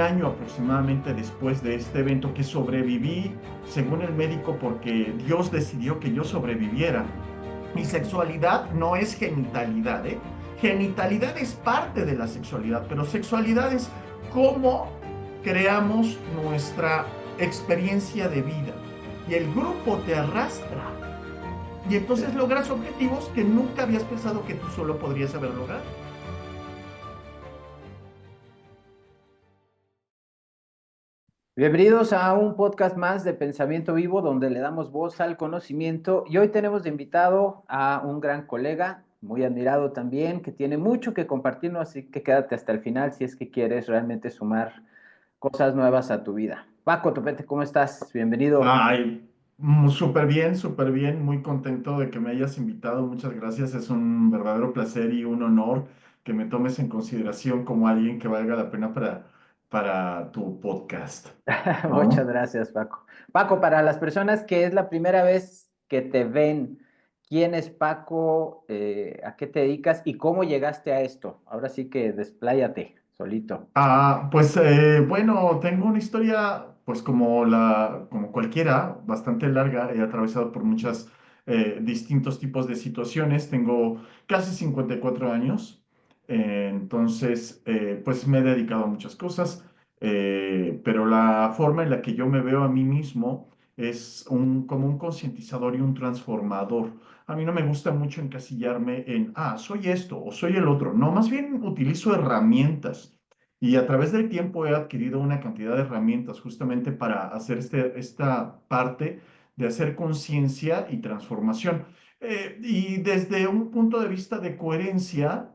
año aproximadamente después de este evento que sobreviví, según el médico, porque Dios decidió que yo sobreviviera. Mi sexualidad no es genitalidad, ¿eh? Genitalidad es parte de la sexualidad, pero sexualidad es cómo creamos nuestra experiencia de vida. Y el grupo te arrastra. Y entonces Sí. logras objetivos que nunca habías pensado que tú solo podrías haber logrado. Bienvenidos a un podcast más de Pensamiento Vivo, donde le damos voz al conocimiento. Y hoy tenemos de invitado a un gran colega, muy admirado también, que tiene mucho que compartirnos, así que quédate hasta el final si es que quieres realmente sumar cosas nuevas a tu vida. Paco Topete, ¿cómo estás? Bienvenido. Ay, súper bien, muy contento de que me hayas invitado. Muchas gracias. Es un verdadero placer y un honor que me tomes en consideración como alguien que valga la pena para tu podcast, Muchas ¿no? gracias, Paco. Paco, para las personas que es la primera vez que te ven, ¿quién es Paco? ¿A qué te dedicas y cómo llegaste a esto? Ahora sí que despláyate solito. Pues bueno, tengo una historia, pues como cualquiera, bastante larga. He atravesado por muchas distintos tipos de situaciones. Tengo casi 54 años, entonces pues me he dedicado a muchas cosas, pero la forma en la que yo me veo a mí mismo es como un concientizador y un transformador. A mí no me gusta mucho encasillarme en, soy esto o soy el otro. No, más bien utilizo herramientas y a través del tiempo he adquirido una cantidad de herramientas justamente para hacer esta parte de hacer conciencia y transformación. Y desde un punto de vista de coherencia,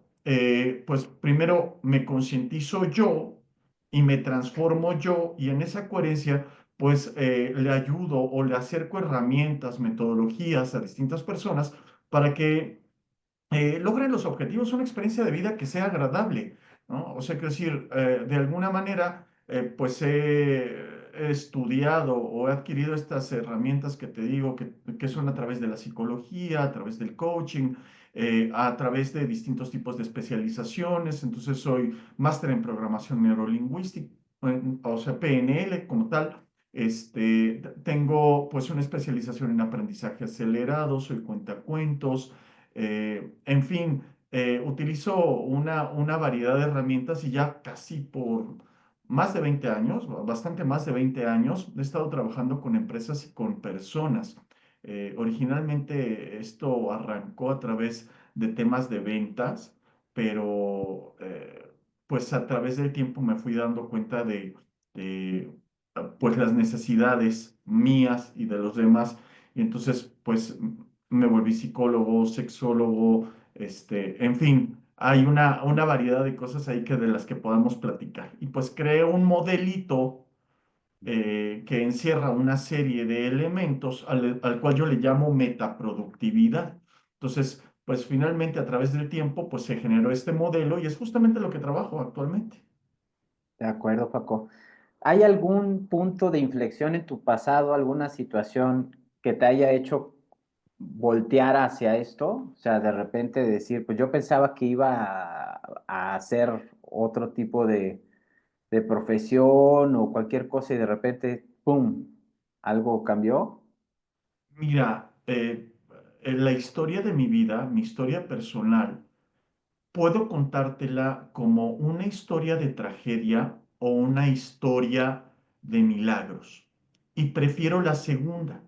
pues primero me concientizo yo y me transformo yo, y en esa coherencia pues le ayudo o le acerco herramientas, metodologías a distintas personas para que logren los objetivos, una experiencia de vida que sea agradable, ¿no? O sea, quiero decir, de alguna manera, pues he estudiado o he adquirido estas herramientas que te digo, que son a través de la psicología, a través del coaching, a través de distintos tipos de especializaciones. Entonces, soy máster en programación neurolingüística, o sea, PNL como tal. Tengo pues una especialización en aprendizaje acelerado, soy cuentacuentos, en fin, utilizo una variedad de herramientas y ya casi por más de 20 años, bastante más de 20 años, he estado trabajando con empresas y con personas. Originalmente esto arrancó a través de temas de ventas, pero pues a través del tiempo me fui dando cuenta de, pues las necesidades mías y de los demás. Y entonces pues me volví psicólogo, sexólogo, en fin, hay una variedad de cosas ahí que de las que podamos platicar. Y pues creé un modelito que encierra una serie de elementos al cual yo le llamo metaproductividad. Entonces, pues finalmente a través del tiempo, pues se generó este modelo y es justamente lo que trabajo actualmente. De acuerdo, Paco. ¿Hay algún punto de inflexión en tu pasado, alguna situación que te haya hecho voltear hacia esto? O sea, de repente decir, pues yo pensaba que iba a hacer otro tipo de profesión o cualquier cosa y de repente, ¡pum!, algo cambió. Mira, en la historia de mi vida, mi historia personal, puedo contártela como una historia de tragedia o una historia de milagros. Y prefiero la segunda.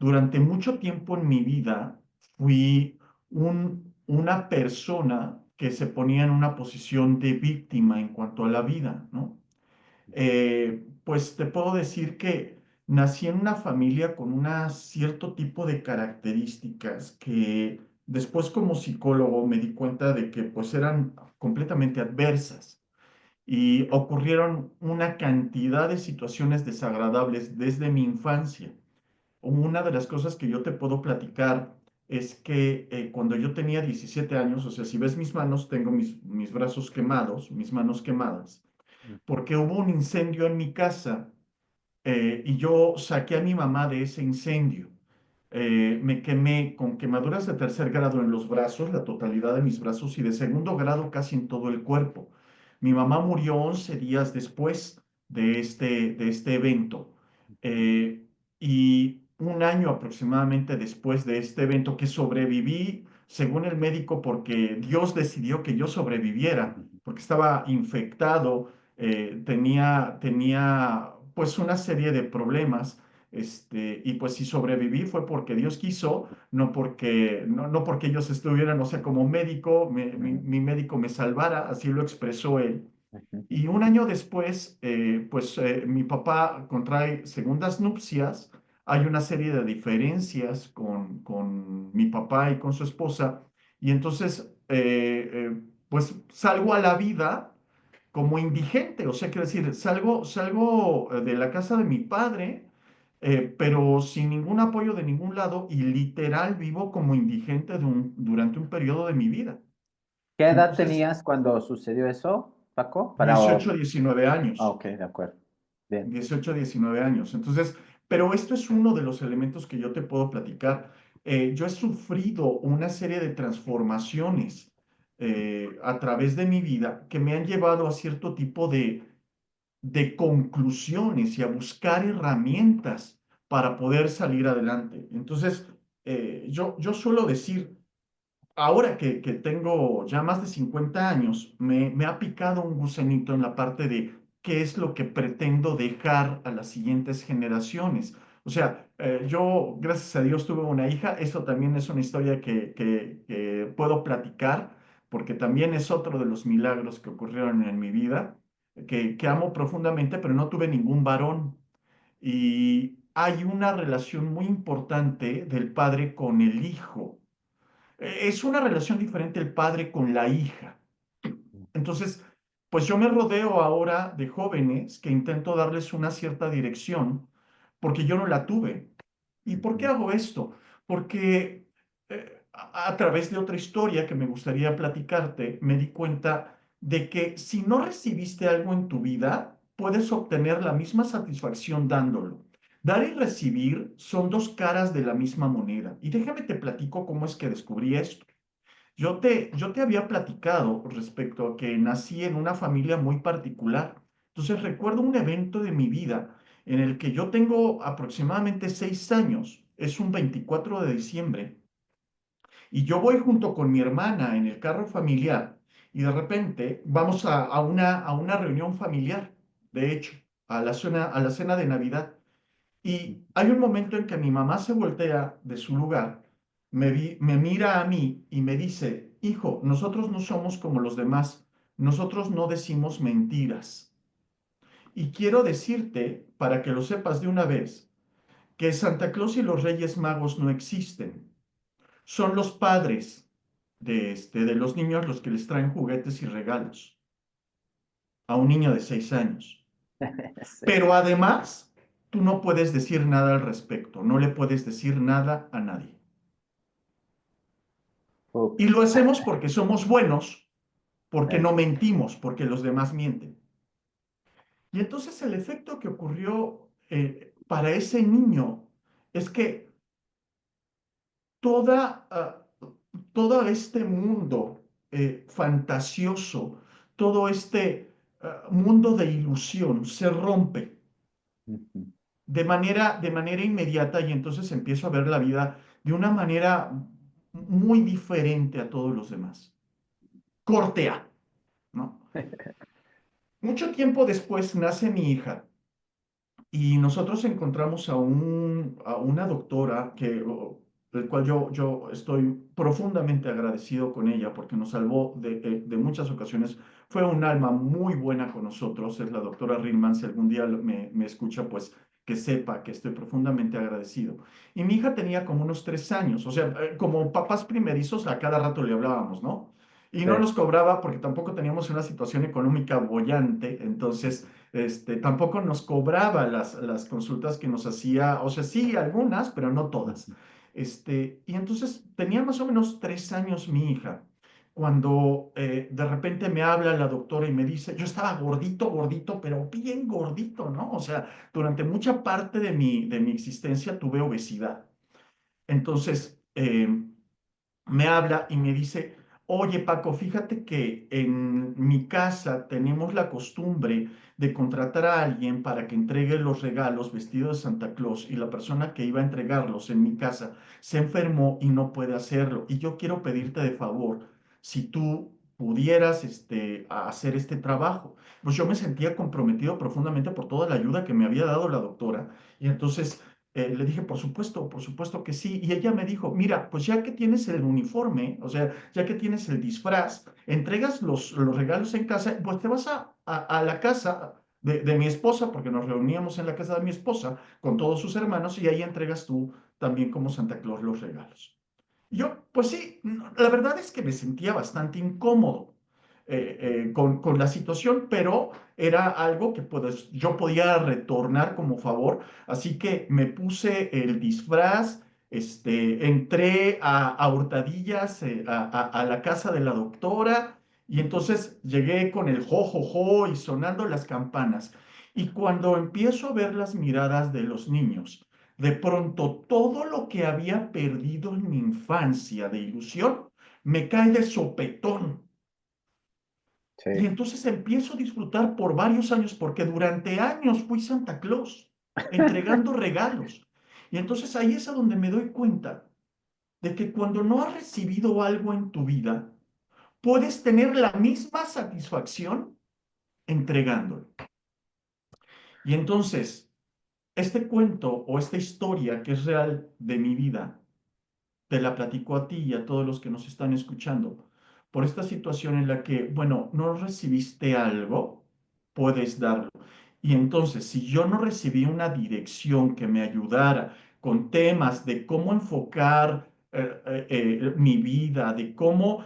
Durante mucho tiempo en mi vida fui una persona que se ponía en una posición de víctima en cuanto a la vida, ¿no? Pues te puedo decir que nací en una familia con un cierto tipo de características que después como psicólogo me di cuenta de que pues eran completamente adversas y ocurrieron una cantidad de situaciones desagradables desde mi infancia. Una de las cosas que yo te puedo platicar es que cuando yo tenía 17 años, o sea, si ves mis manos, tengo mis brazos quemados, mis manos quemadas porque hubo un incendio en mi casa y yo saqué a mi mamá de ese incendio. Me quemé con quemaduras de tercer grado en los brazos, la totalidad de mis brazos, y de segundo grado casi en todo el cuerpo. Mi mamá murió 11 días después. de este evento. Eh, y un año aproximadamente después de este evento, que sobreviví, según el médico, porque Dios decidió que yo sobreviviera, porque estaba infectado, tenía pues una serie de problemas. Y pues si sobreviví fue porque Dios quiso, no porque ellos estuvieran, o sea, como médico, mi médico me salvara, así lo expresó él. Ujú. Y un año después, mi papá contrae segundas nupcias. Hay una serie de diferencias con mi papá y con su esposa. Y entonces, pues salgo a la vida como indigente. O sea, quiero decir, salgo de la casa de mi padre, pero sin ningún apoyo de ningún lado y literal vivo como indigente durante un periodo de mi vida. ¿Qué edad Entonces, tenías cuando sucedió eso, Paco? 18 19 Ah, años. ok, de acuerdo. Bien. 18 a 19 años. Entonces, pero esto es uno de los elementos que yo te puedo platicar. Yo he sufrido una serie de transformaciones a través de mi vida que me han llevado a cierto tipo de conclusiones y a buscar herramientas para poder salir adelante. Entonces, yo suelo decir, ahora que tengo ya más de 50 años, me ha picado un gusanito en la parte de qué es lo que pretendo dejar a las siguientes generaciones. O sea, yo, gracias a Dios, tuve una hija. Eso también es una historia que puedo platicar, porque también es otro de los milagros que ocurrieron en mi vida, que amo profundamente, pero no tuve ningún varón. Y hay una relación muy importante del padre con el hijo. Es una relación diferente el padre con la hija. Entonces, pues yo me rodeo ahora de jóvenes que intento darles una cierta dirección porque yo no la tuve. ¿Y por qué Ujú. hago esto? Porque a través de otra historia que me gustaría platicarte, me di cuenta de que si no recibiste algo en tu vida, puedes obtener la misma satisfacción dándolo. Dar y recibir son dos caras de la misma moneda. Y déjame te platico cómo es que descubrí esto. Yo te había platicado respecto a que nací en una familia muy particular. Entonces recuerdo un evento de mi vida en el que yo tengo aproximadamente 6 años. Es un 24 de diciembre. Y yo voy junto con mi hermana en el carro familiar y de repente vamos a una reunión familiar, de hecho, a la cena de Navidad. Y hay un momento en que mi mamá se voltea de su lugar, me mira a mí y me dice, hijo, nosotros no somos como los demás, nosotros no decimos mentiras. Y quiero decirte, para que lo sepas de una vez, que Santa Claus y los Reyes Magos no existen. Son los padres de los niños los que les traen juguetes y regalos a un niño de 6 años. Sí. Pero además, tú no puedes decir nada al respecto, no le puedes decir nada a nadie. Y Ups. lo hacemos porque somos buenos, porque Eh, no mentimos, porque los demás mienten. Y entonces el efecto que ocurrió para ese niño es que toda, todo este mundo fantasioso, todo este mundo de ilusión se rompe ujú. de manera inmediata y entonces empiezo a ver la vida de una manera muy diferente a todos los demás. Corte A, ¿no? Mucho tiempo después nace mi hija y nosotros encontramos a una doctora del cual yo estoy profundamente agradecido con ella porque nos salvó de muchas ocasiones. Fue un alma muy buena con nosotros, es la doctora Rilman. Si algún día me escucha, pues que sepa que estoy profundamente agradecido. Y mi hija tenía como unos 3 años, o sea, como papás primerizos a cada rato le hablábamos, ¿no? Y Sí. no nos cobraba porque tampoco teníamos una situación económica bollante, entonces tampoco nos cobraba las consultas que nos hacía, o sea, sí, algunas, pero no todas. Ujú. Y entonces tenía más o menos 3 años mi hija, cuando de repente me habla la doctora y me dice, yo estaba gordito, gordito, pero bien gordito, ¿no? O sea, durante mucha parte de mi existencia tuve obesidad. Entonces, me habla y me dice, Oye, Paco, fíjate que en mi casa tenemos la costumbre de contratar a alguien para que entregue los regalos vestido de Santa Claus y la persona que iba a entregarlos en mi casa se enfermó y no puede hacerlo. Y yo quiero pedirte de favor, si tú pudieras hacer este trabajo. Pues yo me sentía comprometido profundamente por toda la ayuda que me había dado la doctora. Y entonces le dije, por supuesto que sí. Y ella me dijo, mira, pues ya que tienes el uniforme, o sea, ya que tienes el disfraz, entregas los regalos en casa, pues te vas a la casa de mi esposa, porque nos reuníamos en la casa de mi esposa con todos sus hermanos, y ahí entregas tú también como Santa Claus los regalos. Y yo, pues sí, la verdad es que me sentía bastante incómodo con la situación, pero era algo que pues, yo podía retornar como favor, así que me puse el disfraz, entré a hurtadillas a la casa de la doctora y entonces llegué con el jo, jo, jo y sonando las campanas. Y cuando empiezo a ver las miradas de los niños, de pronto todo lo que había perdido en mi infancia de ilusión me cae de sopetón. Y Sí. entonces empiezo a disfrutar por varios años, porque durante años fui Santa Claus, entregando regalos. Y entonces ahí es a donde me doy cuenta de que cuando no has recibido algo en tu vida, puedes tener la misma satisfacción entregándolo. Y entonces, este cuento o esta historia que es real de mi vida, te la platico a ti y a todos los que nos están escuchando, por esta situación en la que, bueno, no recibiste algo, puedes darlo. Y entonces, si yo no recibí una dirección que me ayudara con temas de cómo enfocar mi vida, de cómo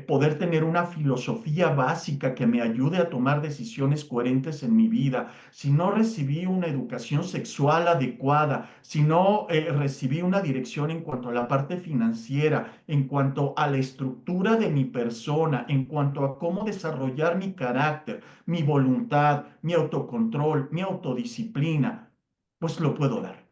poder tener una filosofía básica que me ayude a tomar decisiones coherentes en mi vida, si no recibí una educación sexual adecuada, si no recibí una dirección en cuanto a la parte financiera, en cuanto a la estructura de mi persona, en cuanto a cómo desarrollar mi carácter, mi voluntad, mi autocontrol, mi autodisciplina, pues lo puedo dar.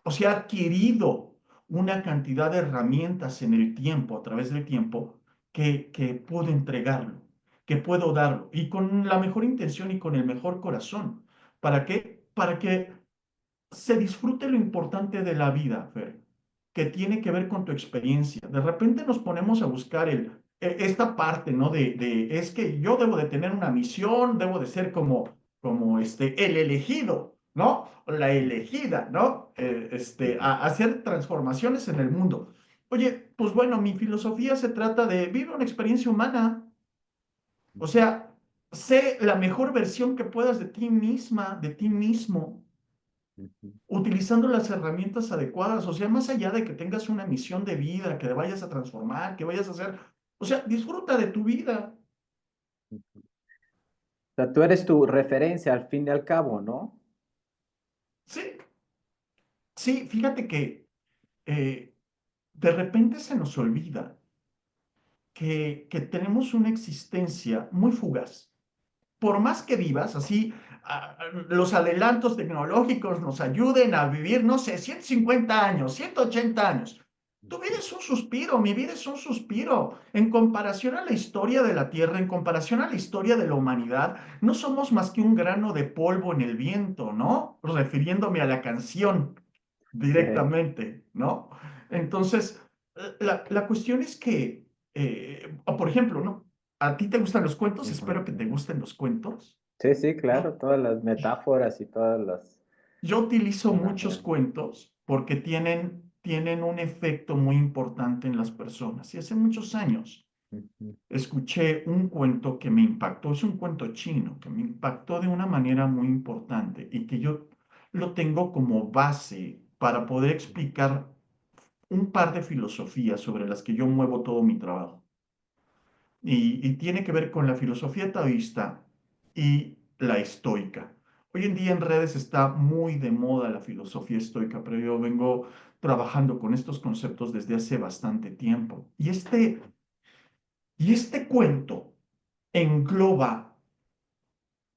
O sea, he adquirido una cantidad de herramientas en el tiempo, a través del tiempo, que puedo entregarlo, que puedo darlo, y con la mejor intención y con el mejor corazón. ¿Para qué? Para que se disfrute lo importante de la vida, Fer, que tiene que ver con tu experiencia. De repente nos ponemos a buscar esta parte, ¿no? Es que yo debo de tener una misión, debo de ser como el elegido, ¿no? La elegida, ¿no? Hacer transformaciones en el mundo. Oye, pues bueno, mi filosofía se trata de vivir una experiencia humana, o sea, sé la mejor versión que puedas de ti misma, de ti mismo, utilizando las herramientas adecuadas, o sea, más allá de que tengas una misión de vida, que te vayas a transformar, que vayas a hacer, o sea, disfruta de tu vida. O sea, tú eres tu referencia al fin y al cabo, ¿no? Sí, sí, fíjate que de repente se nos olvida que tenemos una existencia muy fugaz. Por más que vivas, así los adelantos tecnológicos nos ayuden a vivir, no sé, 150 años, 180 años. Tu vida es un suspiro, mi vida es un suspiro. En comparación a la historia de la Tierra, en comparación a la historia de la humanidad, no somos más que un grano de polvo en el viento, ¿no? Refiriéndome a la canción Sí. directamente, ¿no? Entonces, la cuestión es que, por ejemplo, ¿no? ¿A ti te gustan los cuentos? Ujú, Espero que te ujú. gusten los cuentos. Sí, sí, Yo, claro, todas las metáforas y todas las yo utilizo muchos analogías. cuentos porque tienen un efecto muy importante en las personas. Y hace muchos años Ujú, escuché un cuento que me impactó. Es un cuento chino que me impactó de una manera muy importante y que yo lo tengo como base para poder explicar un par de filosofías sobre las que yo muevo todo mi trabajo. Y tiene que ver con la filosofía taoísta y la estoica. Hoy en día en redes está muy de moda la filosofía estoica, pero yo vengo trabajando con estos conceptos desde hace bastante tiempo. Y este cuento engloba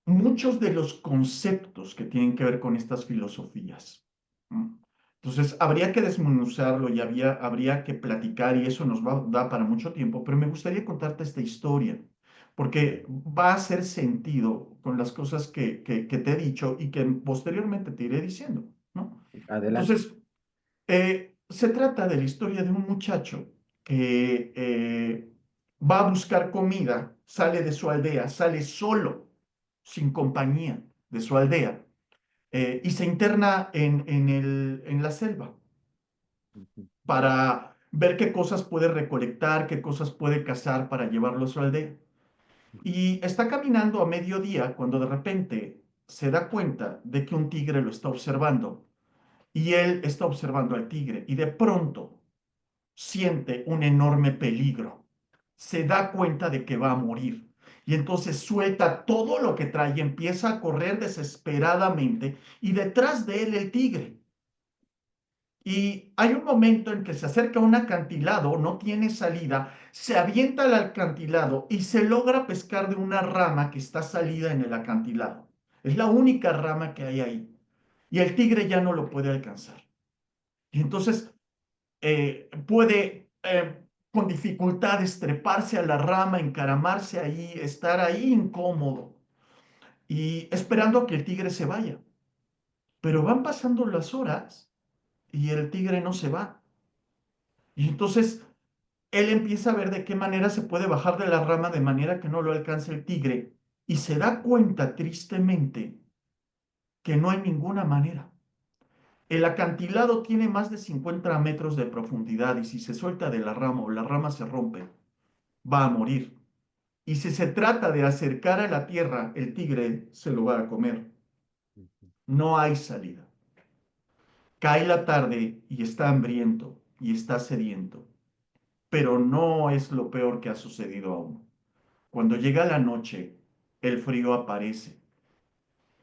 muchos de los conceptos que tienen que ver con estas filosofías. ¿Mm? Entonces, habría que desmenuzarlo y habría que platicar y eso nos va a dar para mucho tiempo, pero me gustaría contarte esta historia, porque va a hacer sentido con las cosas que te he dicho y que posteriormente te iré diciendo, ¿no? Adelante. Entonces, se trata de la historia de un muchacho que va a buscar comida, sale de su aldea, sale solo, sin compañía de su aldea, y se interna en la selva Ujú, para ver qué cosas puede recolectar, qué cosas puede cazar para llevarlo a su aldea. Y está caminando a mediodía cuando de repente se da cuenta de que un tigre lo está observando y él está observando al tigre y de pronto siente un enorme peligro. Se da cuenta de que va a morir. Y entonces suelta todo lo que trae y empieza a correr desesperadamente y detrás de él el tigre. Y hay un momento en que se acerca a un acantilado, no tiene salida, se avienta al acantilado y se logra pescar de una rama que está salida en el acantilado. Es la única rama que hay ahí. Y el tigre ya no lo puede alcanzar. Y entonces puede con dificultades treparse a la rama, encaramarse ahí, estar ahí incómodo y esperando a que el tigre se vaya. Pero van pasando las horas y el tigre no se va. Y entonces él empieza a ver de qué manera se puede bajar de la rama de manera que no lo alcance el tigre y se da cuenta tristemente que no hay ninguna manera. El acantilado tiene más de 50 metros de profundidad y si se suelta de la rama o la rama se rompe, va a morir. Y si se trata de acercar a la tierra, el tigre se lo va a comer. ujú, No hay salida. Cae la tarde y está hambriento y está sediento, pero no es lo peor que ha sucedido aún. Cuando llega la noche, el frío aparece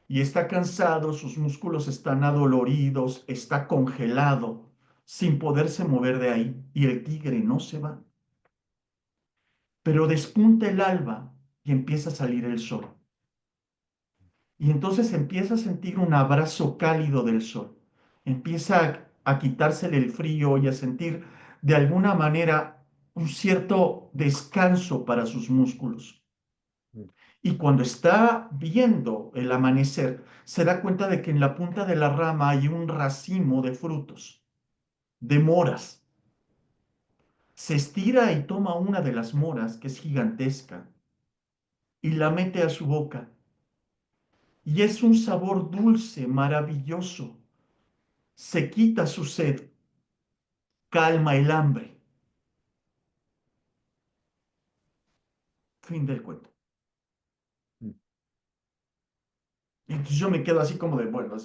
y está cansado, sus músculos están adoloridos, está congelado, sin poderse mover de ahí, y el tigre no se va. Pero despunta el alba y empieza a salir el sol. Y entonces empieza a sentir un abrazo cálido del sol. Empieza a quitársele el frío y a sentir de alguna manera un cierto descanso para sus músculos. ujú. Y cuando está viendo el amanecer, se da cuenta de que en la punta de la rama hay un racimo de frutos, de moras. Se estira y toma una de las moras, que es gigantesca, y la mete a su boca. Y es un sabor dulce, maravilloso. Se quita su sed, calma el hambre. Fin del cuento. Y entonces yo me quedo así como de, bueno,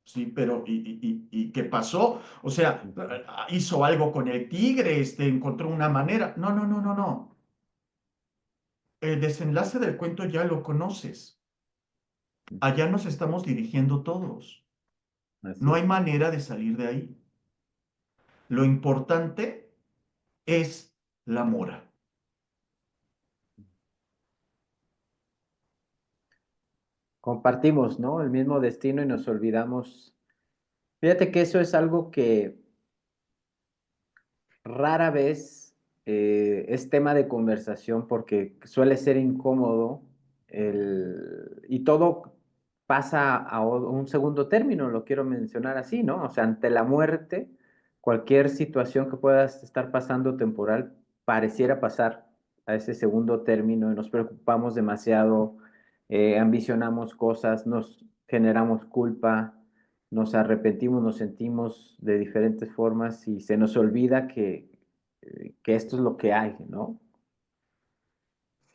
sí, pero ¿y qué pasó? O sea, hizo algo con el tigre, encontró una manera. No, no, no, no, no. El desenlace del cuento ya lo conoces. Allá nos estamos dirigiendo todos. Así No hay es. manera de salir de ahí. Lo importante es la mora. Compartimos, ¿no? El mismo destino y nos olvidamos. Fíjate que eso es algo que rara vez es tema de conversación porque suele ser incómodo y todo pasa a un segundo término, lo quiero mencionar así, ¿no? O sea, ante la muerte, cualquier situación que puedas estar pasando temporal pareciera pasar a ese segundo término y nos preocupamos demasiado, ambicionamos cosas, nos generamos culpa, nos arrepentimos, nos sentimos de diferentes formas y se nos olvida que esto es lo que hay, ¿no?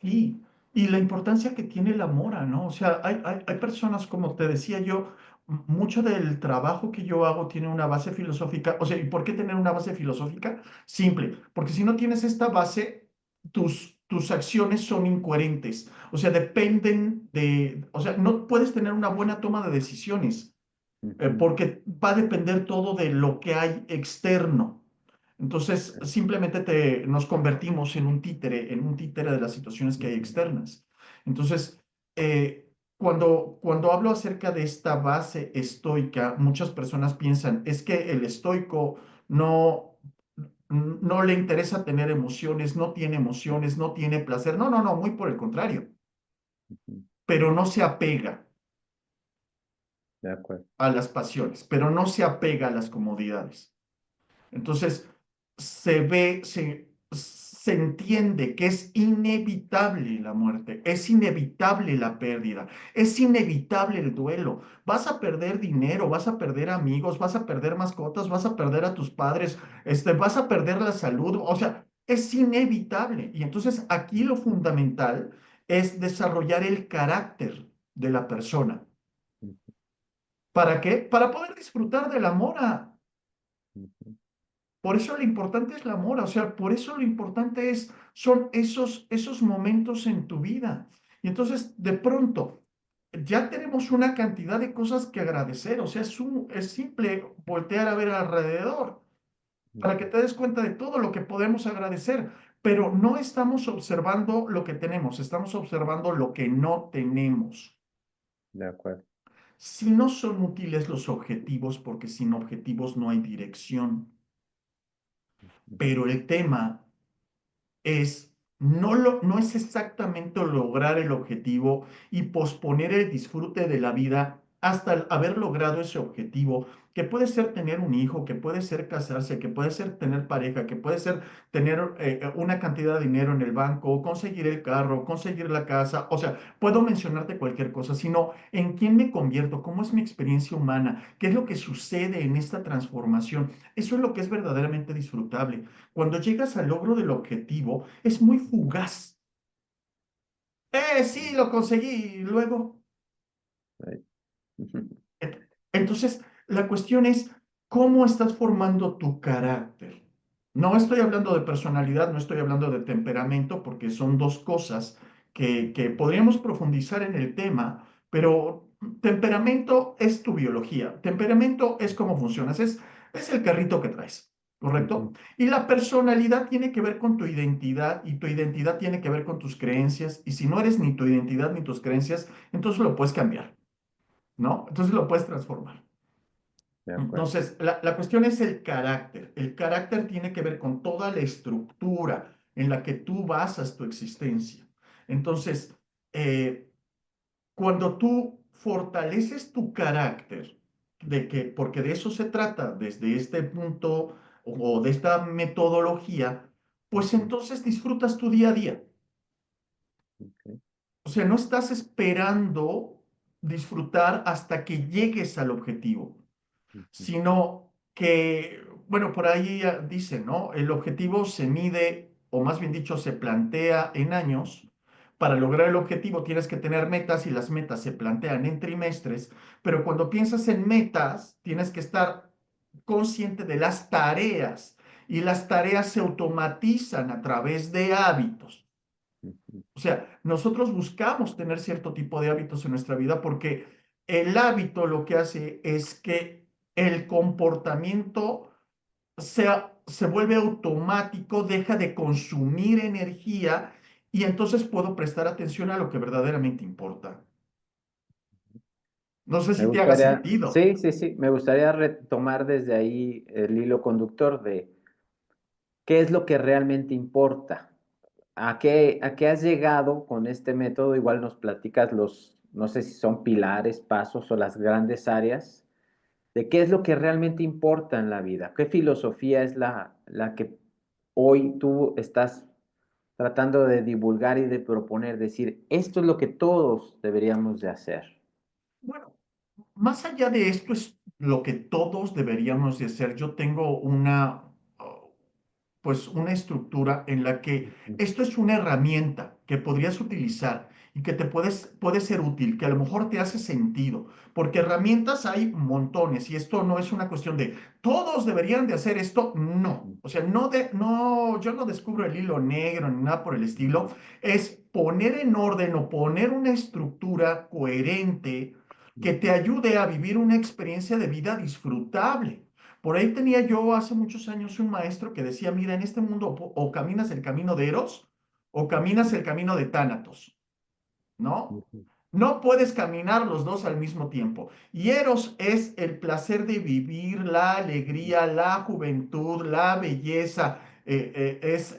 Sí, y la importancia que tiene la mora, ¿no? O sea, hay personas, como te decía yo, mucho del trabajo que yo hago tiene una base filosófica. O sea, ¿y por qué tener una base filosófica? Simple, porque si no tienes esta base, tus acciones son incoherentes. O sea, dependen de, o sea, no puedes tener una buena toma de decisiones, Ujú, porque va a depender todo de lo que hay externo. Entonces, simplemente nos convertimos en un títere de las situaciones que hay ujú, externas. Entonces, eh, cuando hablo acerca de esta base estoica, muchas personas piensan, es que el estoico no, no le interesa tener emociones, no tiene placer. No, no, no, muy por el contrario, Ujú. pero no se apega De acuerdo. a las pasiones, pero no se apega a las comodidades. Entonces, se entiende que es inevitable la muerte, es inevitable la pérdida, es inevitable el duelo. Vas a perder dinero, vas a perder amigos, vas a perder mascotas, vas a perder a tus padres, vas a perder la salud, o sea, es inevitable. Y entonces aquí lo fundamental es desarrollar el carácter de la persona. Ujú, ¿Para qué? Para poder disfrutar del amor. ujú. Por eso lo importante es la mora, o sea, por eso lo importante son esos momentos en tu vida. Y entonces, de pronto, ya tenemos una cantidad de cosas que agradecer, o sea, es simple voltear a ver alrededor para que Ujú. te des cuenta de todo lo que podemos agradecer, pero no estamos observando lo que tenemos, estamos observando lo que no tenemos. De acuerdo. Si no son útiles los objetivos, porque sin objetivos no hay dirección, Ujú. pero el tema no es exactamente lograr el objetivo y posponer el disfrute de la vida hasta haber logrado ese objetivo, que puede ser tener un hijo, que puede ser casarse, que puede ser tener pareja, que puede ser tener una cantidad de dinero en el banco, conseguir el carro, conseguir la casa, o sea, puedo mencionarte cualquier cosa, sino en quién me convierto, cómo es mi experiencia humana, qué es lo que sucede en esta transformación. Eso es lo que es verdaderamente disfrutable. Cuando llegas al logro del objetivo, es muy fugaz. Sí, lo conseguí. Y luego, Ahí. Ujú. entonces, la cuestión es cómo estás formando tu carácter. No estoy hablando de personalidad, no estoy hablando de temperamento, porque son dos cosas que podríamos profundizar en el tema, pero temperamento es tu biología, temperamento es cómo funcionas, es el carrito que traes, ¿correcto? Ujú. Y la personalidad tiene que ver con tu identidad y tu identidad tiene que ver con tus creencias, y si no eres ni tu identidad ni tus creencias, entonces lo puedes cambiar, ¿no? Entonces lo puedes transformar. De acuerdo. Entonces, la cuestión es el carácter. El carácter tiene que ver con toda la estructura en la que tú basas tu existencia. Entonces, eh, cuando tú fortaleces tu carácter, porque de eso se trata desde este punto o de esta metodología, pues Ujú. entonces disfrutas tu día a día. Ok. O sea, no estás esperando disfrutar hasta que llegues al objetivo, Ujú. sino que, bueno, por ahí dice, ¿no? El objetivo se mide, o más bien dicho, se plantea en años. Para lograr el objetivo tienes que tener metas y las metas se plantean en trimestres, pero cuando piensas en metas, tienes que estar consciente de las tareas y las tareas se automatizan a través de hábitos. Ujú. O sea, nosotros buscamos tener cierto tipo de hábitos en nuestra vida porque el hábito lo que hace es que el comportamiento se vuelve automático, deja de consumir energía y entonces puedo prestar atención a lo que verdaderamente importa. No sé Me si te haga gustaría, sentido. sí, sí, sí, me gustaría retomar desde ahí el hilo conductor de qué es lo que realmente importa. A qué has llegado con este método? Igual nos platicas los, no sé si son pilares, pasos o las grandes áreas de qué es lo que realmente importa en la vida. ¿Qué filosofía es la que hoy tú estás tratando de divulgar y de proponer? Decir, esto es lo que todos deberíamos de hacer. Bueno, más allá de esto es lo que todos deberíamos de hacer. Yo tengo pues una estructura en la que Ujú. esto es una herramienta que podrías utilizar y que puede ser útil, que a lo mejor te hace sentido, porque herramientas hay montones y esto no es una cuestión de todos deberían de hacer esto, no. O sea, no, yo no descubro el hilo negro ni nada por el estilo, es poner en orden o poner una estructura coherente que te Ujú. ayude a vivir una experiencia de vida disfrutable. Por ahí tenía yo hace muchos años un maestro que decía, mira, en este mundo o caminas el camino de Eros o caminas Ujú. el camino de Tánatos, ¿no? Ujú. No puedes caminar los dos al mismo tiempo. Y Eros es el placer de vivir, la alegría, la juventud, la belleza, es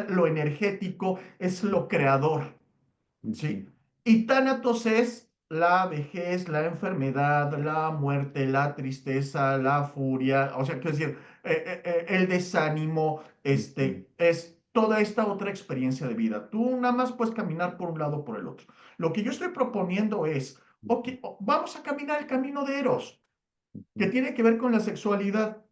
lo energético, es lo creador. Ujú, ¿Sí? Y Tánatos es la vejez, la enfermedad, la muerte, la tristeza, la furia, o sea, quiero decir, el desánimo, ujú, es toda esta otra experiencia de vida. Tú nada más puedes caminar por un lado o por el otro. Lo que yo estoy proponiendo es, ok, ujú, vamos a caminar el camino de Eros, que ujú, tiene que ver con la sexualidad.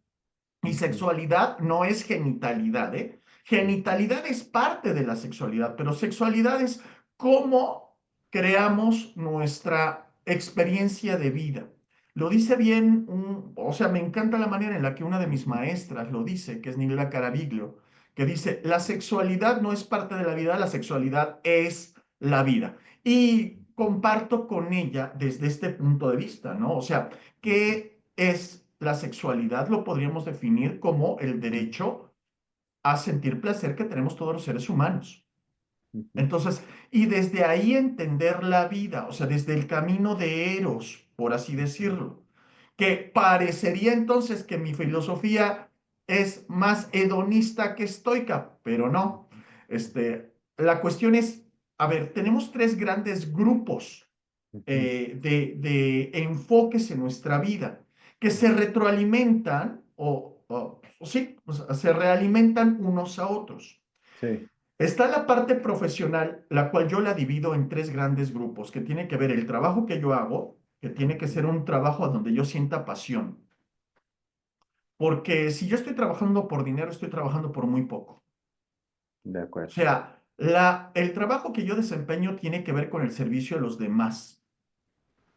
Y ujú, sexualidad no es genitalidad, ¿eh? ujú, Genitalidad es parte de la sexualidad, pero sexualidad es cómo creamos nuestra experiencia de vida. Lo dice bien, o sea, me encanta la manera en la que una de mis ujú, maestras lo dice, que es Nilda Caraviglio, que dice, la sexualidad no es parte de la vida, la sexualidad es la vida. Y comparto con ella desde este punto de vista, ¿no? O sea, ujú, ¿qué es la sexualidad? Lo podríamos definir como el derecho a sentir placer que tenemos todos los seres humanos. ujú, Entonces, y desde ahí entender la vida, o sea, desde el camino de Eros, por así ujú, decirlo, que parecería entonces que mi filosofía es más hedonista que estoica, pero no. La cuestión es, a ver, tenemos tres grandes grupos ujú, de enfoques en nuestra vida que se retroalimentan o sí, o sea, se realimentan unos a otros. sí, Está la parte profesional, la cual yo la divido en tres grandes grupos, que tiene que ver el trabajo que yo hago, que tiene que ujú, ser un trabajo donde yo sienta pasión, porque si yo estoy trabajando por dinero, estoy trabajando por muy poco. de O acuerdo. sea, el trabajo que yo desempeño tiene que ver con el servicio a los demás.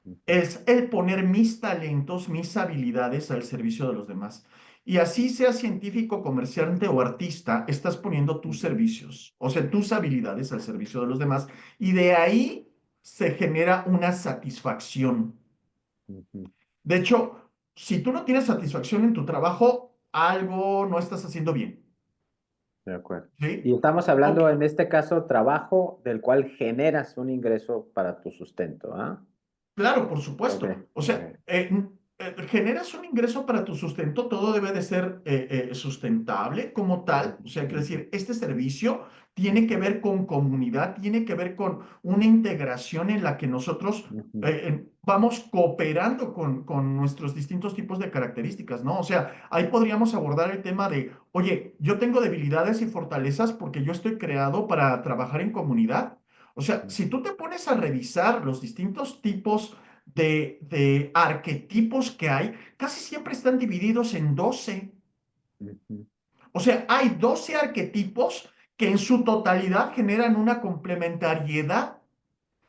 Ujú, Es el poner mis talentos, mis habilidades al servicio de los demás. Y así sea científico, comerciante o artista, estás poniendo tus ujú, servicios, o sea, tus habilidades al servicio de los demás. Y de ahí se genera una satisfacción. ujú, De hecho, si tú no tienes satisfacción en tu trabajo, algo no estás haciendo bien. de acuerdo. ¿Sí? Y estamos Ok. hablando en este caso trabajo del cual generas un ingreso para tu sustento, ¿ah? Claro, por Ok, supuesto. O ok. sea, generas un ingreso para tu sustento, todo debe de ser sustentable como tal. O sea, quiero Ujú, decir, este servicio tiene que ujú, ver con comunidad, tiene que ver con una integración en la que nosotros ujú, vamos cooperando con nuestros distintos tipos de características, ¿no? O sea, ahí podríamos abordar el tema de, oye, yo tengo debilidades y fortalezas porque yo estoy creado para trabajar en comunidad. O sea, si ujú, tú te pones a revisar los distintos tipos de arquetipos que hay, casi siempre están divididos en 12. ujú, O sea, hay 12 arquetipos que en su totalidad generan una complementariedad,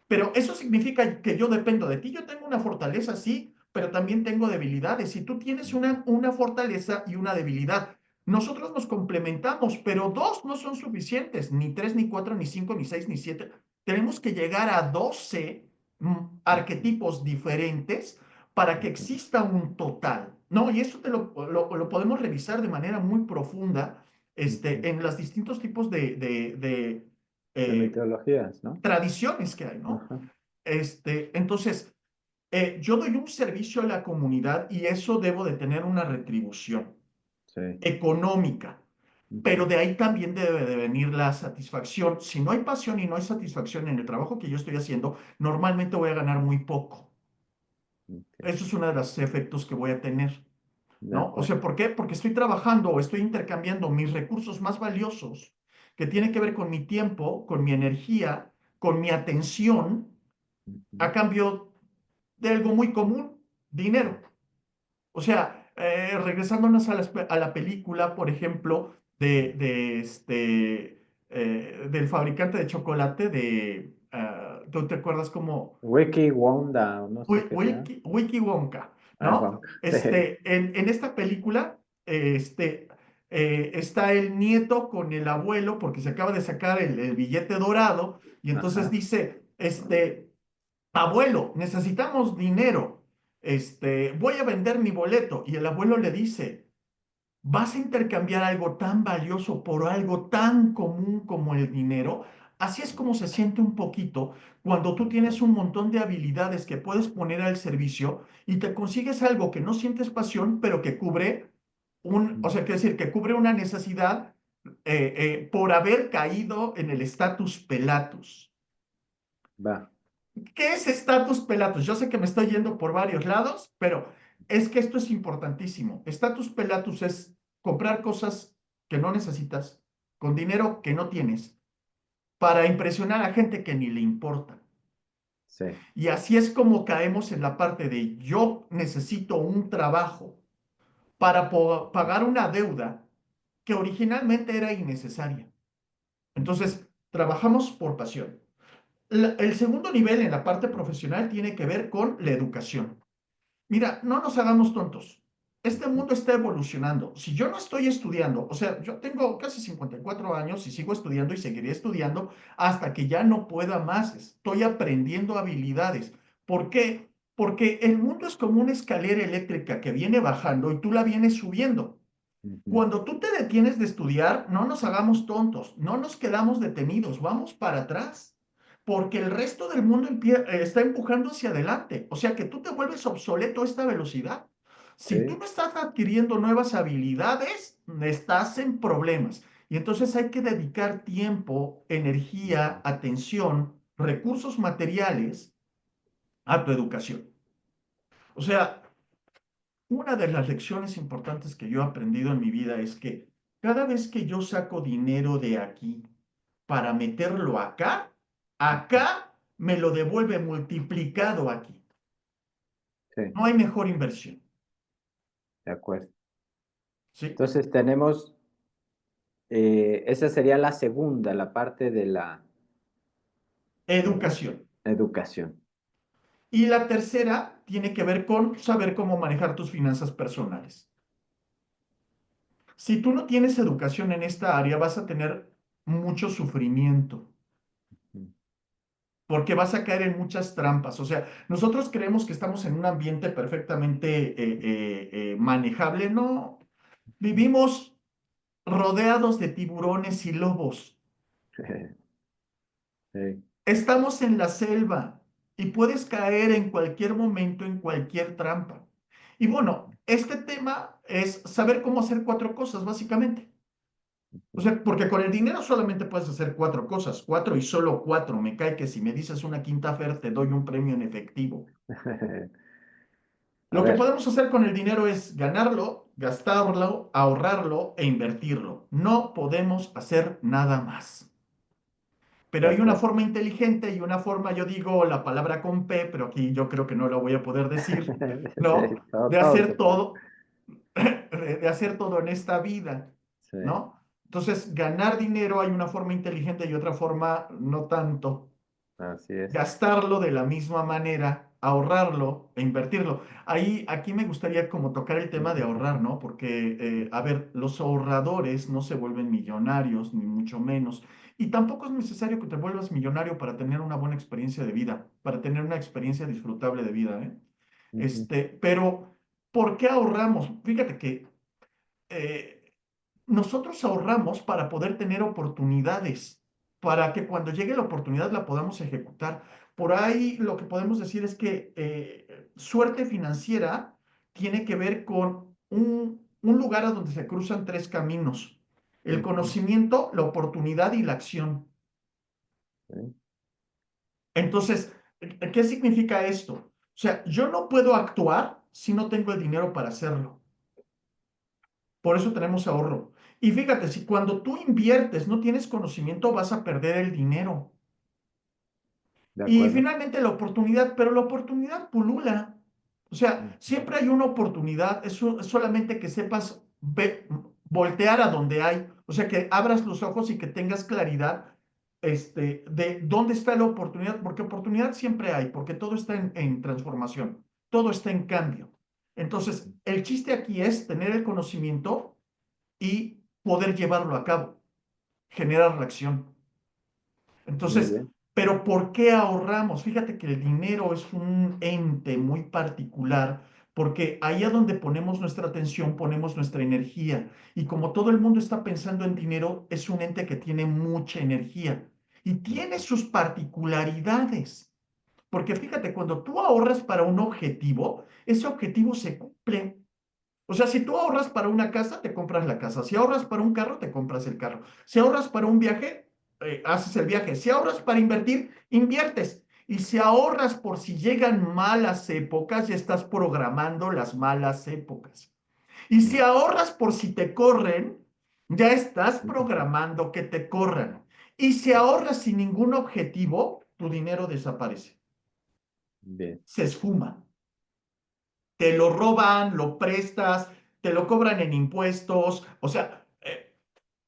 pero eso significa que yo dependo de ti. Yo tengo una fortaleza, sí, pero también tengo debilidades. Si tú tienes ujú, una fortaleza y una debilidad, nosotros nos complementamos, pero dos no son suficientes, ni tres, ni cuatro, ni cinco, ni seis, ni siete. Tenemos que llegar a 12 ujú, arquetipos diferentes para que ujú. exista un total, ¿no? Y eso lo podemos revisar de manera muy profunda Ujú. en los distintos tipos de De eh, metodologías, ¿no? tradiciones que hay, ¿no? Ajá, Entonces, yo doy un servicio a la comunidad y eso debo de tener una retribución sí. económica, pero Ujú, de ahí también debe de venir la satisfacción. Si no hay pasión y no hay satisfacción en el trabajo que yo estoy haciendo, normalmente voy a ganar muy poco. ok, Eso es uno de los efectos que voy a tener, de ¿no? O acuerdo. sea, ¿por qué? Porque estoy trabajando o estoy intercambiando mis recursos más valiosos, que tienen que ver con mi tiempo, con mi energía, con mi atención, Ujú, a cambio de algo muy común, dinero. O sea, regresándonos a la película, por ejemplo, del fabricante de chocolate ¿tú te acuerdas cómo? Wiki Wanda, o no sé qué sea. Wiki Wonka, Ah, ¿no? Wonka, sí. En esta película, está el nieto con el abuelo porque se acaba de sacar el billete dorado y entonces Ajá. dice, abuelo, necesitamos dinero. Voy a vender mi boleto. Y el abuelo le dice, ¿vas a intercambiar algo tan valioso por algo tan común como el dinero? Así es como se siente un poquito cuando tú tienes un montón de habilidades que puedes poner al servicio y te consigues algo que no sientes pasión, pero que cubre o sea, quiero decir, que cubre una necesidad por haber caído en el status pelatus. Va. ¿Qué es status pelatus? Yo sé que me estoy yendo por varios lados, pero es que esto es importantísimo. Status pelatus es comprar cosas que no necesitas con dinero que no tienes para impresionar a gente que ni le importa. Sí, Y así es como caemos en la parte de yo necesito un trabajo para pagar una deuda que originalmente era innecesaria. Entonces, trabajamos por pasión. El segundo nivel en la parte profesional tiene que ver con la educación. Mira, no nos hagamos tontos. Este mundo está evolucionando. Si yo no estoy estudiando, o sea, yo tengo casi 54 años y sigo estudiando y seguiré estudiando hasta que ya no pueda más. Estoy aprendiendo habilidades. ¿Por qué? Porque el mundo es como una escalera eléctrica que viene bajando y tú la vienes subiendo. ujú, Cuando tú te detienes de estudiar, no nos hagamos tontos, no nos quedamos detenidos, vamos para atrás, porque el resto del mundo está empujando hacia adelante. O sea que tú te vuelves obsoleto a esta velocidad. Si tú sí, no estás adquiriendo nuevas habilidades, estás en problemas. Y entonces hay que dedicar tiempo, energía, atención, recursos materiales a tu educación. O sea, una de las lecciones importantes que yo he aprendido en mi vida es que cada vez que yo saco dinero de aquí para meterlo acá, ujú, acá me lo devuelve multiplicado aquí. sí, No hay mejor inversión, de acuerdo. ¿sí? Entonces tenemos, esa sería la segunda, la parte de la eh, Educación. educación. Y la tercera tiene que ver con saber cómo manejar tus finanzas personales. Si tú no tienes educación en esta área, vas a tener mucho sufrimiento, Mm, porque vas a caer en muchas trampas. O sea, nosotros creemos que estamos en un ambiente perfectamente manejable. No, mm. vivimos rodeados de tiburones y lobos. Sí, Estamos en la selva y puedes caer en cualquier momento en cualquier trampa. Y bueno, este tema es saber cómo hacer cuatro cosas, básicamente. O sea, porque con el dinero solamente puedes hacer cuatro cosas, cuatro y solo cuatro. Me cae que si me dices una quinta Fer, te doy un premio en efectivo. a Lo que ver, podemos hacer con el dinero es ganarlo, gastarlo, ahorrarlo e invertirlo. No podemos hacer nada más. de Pero hay una acuerdo. forma inteligente y una forma, yo digo la palabra con P, pero aquí yo creo que no la voy a poder decir, ¿no? Sí, todo, De todo se hacer puede. todo, de hacer todo en esta vida, Sí, ¿no? Entonces, ganar dinero hay una forma inteligente y otra forma no tanto. así es. Gastarlo de la misma manera, ahorrarlo e invertirlo. Ahí, aquí me gustaría como tocar el tema de ahorrar, ¿no? Porque, a ver, los ahorradores no se vuelven millonarios, ni mucho menos. Y tampoco es necesario que te vuelvas millonario para tener una buena experiencia de vida, para tener una experiencia disfrutable de vida, ¿eh? Ujú, Pero, ¿por qué ahorramos? Fíjate que eh, nosotros ahorramos para poder tener oportunidades, para que cuando llegue la oportunidad la podamos ejecutar. Por ahí lo que podemos decir es que suerte financiera tiene que ver con un lugar a donde se cruzan tres caminos: el ujú, conocimiento, la oportunidad y la acción. sí, Entonces, ¿qué significa esto? O sea, yo no puedo actuar si no tengo el dinero para hacerlo. Por eso tenemos ahorro. Y fíjate, si cuando tú inviertes no tienes conocimiento, vas a perder el dinero. de Y acuerdo. finalmente la oportunidad, pero la oportunidad pulula. O sea, Ujú, siempre hay una oportunidad, es solamente que sepas voltear a donde hay. O sea, que abras los ojos y que tengas claridad de dónde está la oportunidad, porque oportunidad siempre hay, porque todo está en transformación, todo está en cambio. Entonces, el chiste aquí es tener el conocimiento y poder llevarlo a cabo, generar reacción. muy Entonces, bien. pero ¿por qué ahorramos? Fíjate que el dinero es un ente muy particular, porque ahí a donde ponemos nuestra atención, ponemos nuestra energía. Y como todo el mundo está pensando en dinero, es un ente que tiene mucha energía. y tiene sus particularidades. Porque fíjate, cuando tú ahorras para un objetivo, ese objetivo se cumple. O sea, si tú ahorras para una casa, te compras la casa. Si ahorras para un carro, te compras el carro. Si ahorras para un viaje, haces el viaje. Si ahorras para invertir, inviertes. Y si ahorras por si llegan malas épocas, ya estás programando las malas épocas. Y si ahorras por si te corren, ya estás programando que te corran. Y si ahorras sin ningún objetivo, tu dinero desaparece, Bien. se esfuma. Te lo roban, lo prestas, te lo cobran en impuestos, o sea,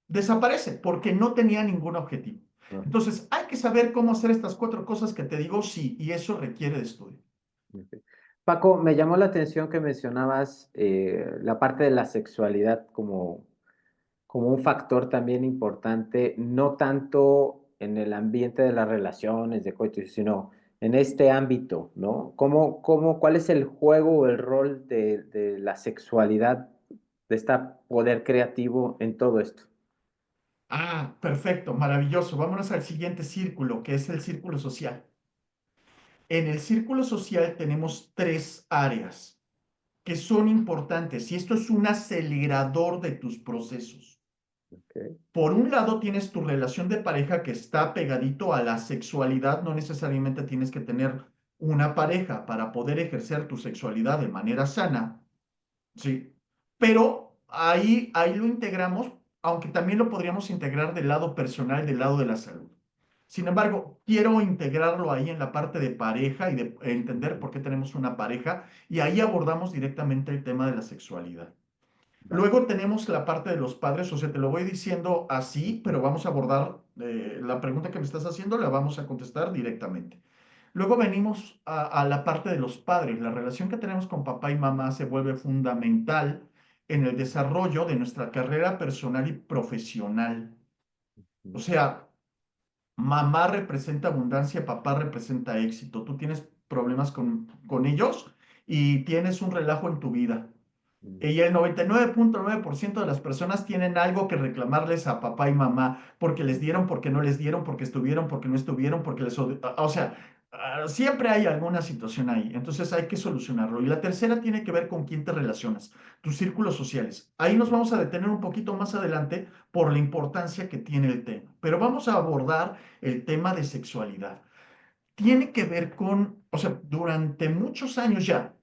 desaparece porque no tenía ningún objetivo. Ah, Entonces, hay que saber cómo hacer estas cuatro cosas que te digo, sí, y eso requiere de estudio. ok. Paco, me llamó la atención que mencionabas la parte de la sexualidad como un factor también importante, no tanto en el ambiente de las relaciones de coito, sino en este ámbito, ¿no? ¿Cuál es el juego o el rol de la sexualidad, de este poder creativo en todo esto? Ah, perfecto, maravilloso. Vámonos al siguiente círculo, que es el círculo social. En el círculo social tenemos tres áreas que son importantes y esto es un acelerador de tus procesos. Okay. Por un lado tienes tu relación de pareja que está pegadito a la sexualidad, no necesariamente tienes que tener una pareja para poder ejercer tu sexualidad de manera sana, ¿sí? Pero ahí lo integramos, aunque también lo podríamos integrar del lado personal, del lado de la salud. Sin embargo, quiero integrarlo ahí en la parte de pareja y de entender Ujú. por qué tenemos una pareja y ahí abordamos directamente el tema de la sexualidad. Va. Luego tenemos la parte de los padres, o sea, te lo voy diciendo así, pero vamos a abordar la pregunta que me estás haciendo, la vamos a contestar directamente. Luego venimos a la parte de los padres. La relación que tenemos con papá y mamá se vuelve fundamental en el desarrollo de nuestra carrera personal y profesional. O Ujú. sea, mamá representa abundancia, papá representa éxito. Tú tienes problemas con ellos y tienes un relajo en tu vida. Ujú. Y el 99.9% de las personas tienen algo que reclamarles a papá y mamá, porque les dieron, porque no les dieron, porque estuvieron, porque no estuvieron, porque o sea, siempre hay alguna situación ahí. Entonces hay que solucionarlo. Y la tercera tiene que ver con quién te relacionas, tus círculos sociales. Ahí nos vamos a detener un poquito más adelante por la importancia que tiene el tema. Pero vamos a abordar el tema de sexualidad. Tiene que ver con, o sea, durante muchos años ya Ujú.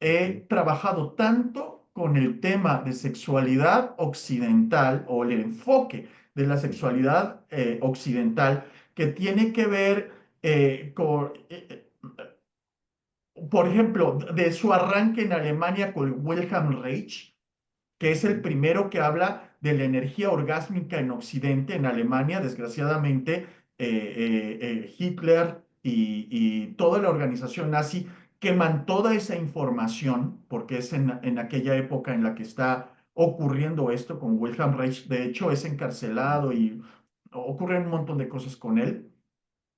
he trabajado tanto con el tema de sexualidad occidental o el enfoque de la Ujú. sexualidad occidental que tiene que ver con, por ejemplo, de su arranque en Alemania con Wilhelm Reich, que es el Ujú. primero que habla de la energía orgásmica en Occidente, en Alemania, desgraciadamente, Hitler y toda la organización nazi queman toda esa información, porque es en aquella época en la que está ocurriendo esto con Wilhelm Reich. De hecho, es encarcelado y ocurren un montón de cosas con él.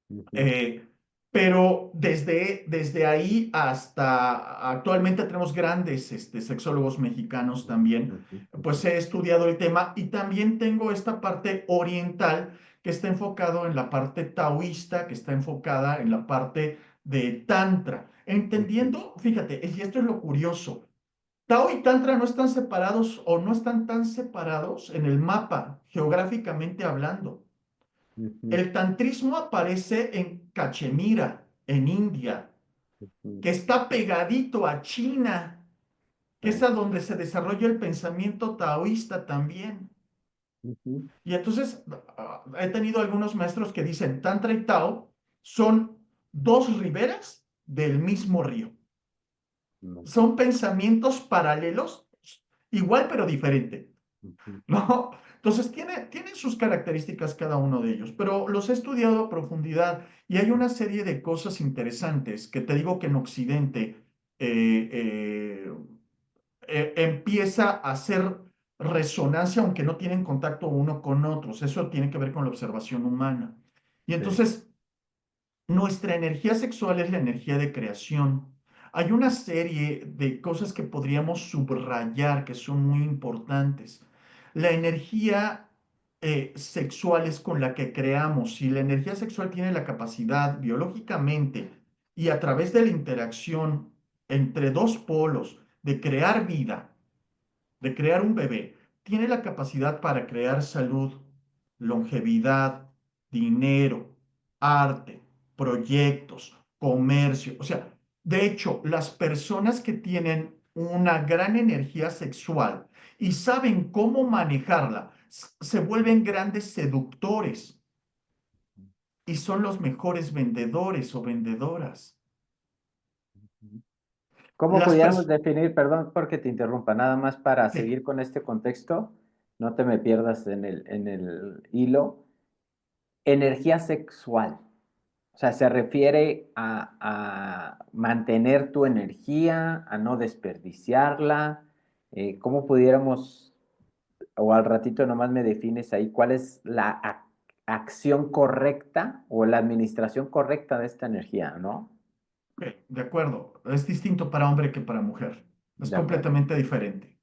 Ujú. Eh, pero desde ahí hasta actualmente tenemos grandes sexólogos mexicanos también, Ujú. pues Ujú. he estudiado el tema y también tengo esta parte oriental que está enfocado en la parte taoísta, que está enfocada en la parte de tantra. Ujú. Entendiendo, fíjate, y esto es lo curioso, Tao y Tantra no están separados o no están tan separados en el mapa, geográficamente hablando. Ujú. El tantrismo aparece en Cachemira, en India, Ujú. que está pegadito a China, que es Ah. a donde se desarrolla el pensamiento taoísta también. Ujú. Y entonces he tenido algunos maestros que dicen, Tantra y Tao son dos riberas del mismo río. Ok. Son pensamientos paralelos, igual pero diferente. Ujú. ¿No? Entonces, tienen sus características cada uno de ellos, pero los he estudiado a profundidad y hay una serie de cosas interesantes que te digo que en Occidente eh, eh, empieza a hacer resonancia, aunque no tienen contacto uno con otros. Eso tiene que ver con la observación humana. Y Sí. entonces, nuestra energía sexual es la energía de creación. Hay una serie de cosas que podríamos subrayar que son muy importantes. La energía sexual es con la que creamos, si la energía sexual tiene la capacidad biológicamente y a través de la interacción entre dos polos de crear vida, de crear un bebé, tiene la capacidad para crear salud, longevidad, dinero, arte, proyectos, comercio. O sea, de hecho, las personas que tienen una gran energía sexual y saben cómo manejarla, se vuelven grandes seductores y son los mejores vendedores o vendedoras. ¿Cómo Las pudiéramos personas... definir, perdón porque te interrumpa, nada más para Sí, seguir con este contexto, no te me pierdas en el hilo, energía sexual? O sea, se refiere a mantener tu energía, a no desperdiciarla. ¿Cómo pudiéramos, o al ratito nomás me defines ahí, cuál es la acción correcta o la administración correcta de esta energía, ¿no? ok, de acuerdo. Es distinto para hombre que para mujer. Es De acuerdo. completamente diferente.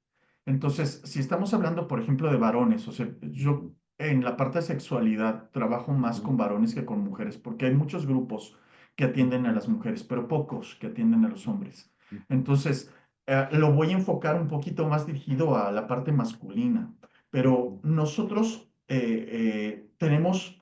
Entonces, si estamos hablando, por ejemplo, de varones, o sea, yo Ujú, en la parte de sexualidad trabajo más ujú, con varones que con mujeres, porque hay muchos grupos que atienden a ujú, las mujeres, pero pocos que atienden a los hombres. ujú, Entonces, lo voy a enfocar un poquito más dirigido a la parte masculina, pero ujú, nosotros tenemos...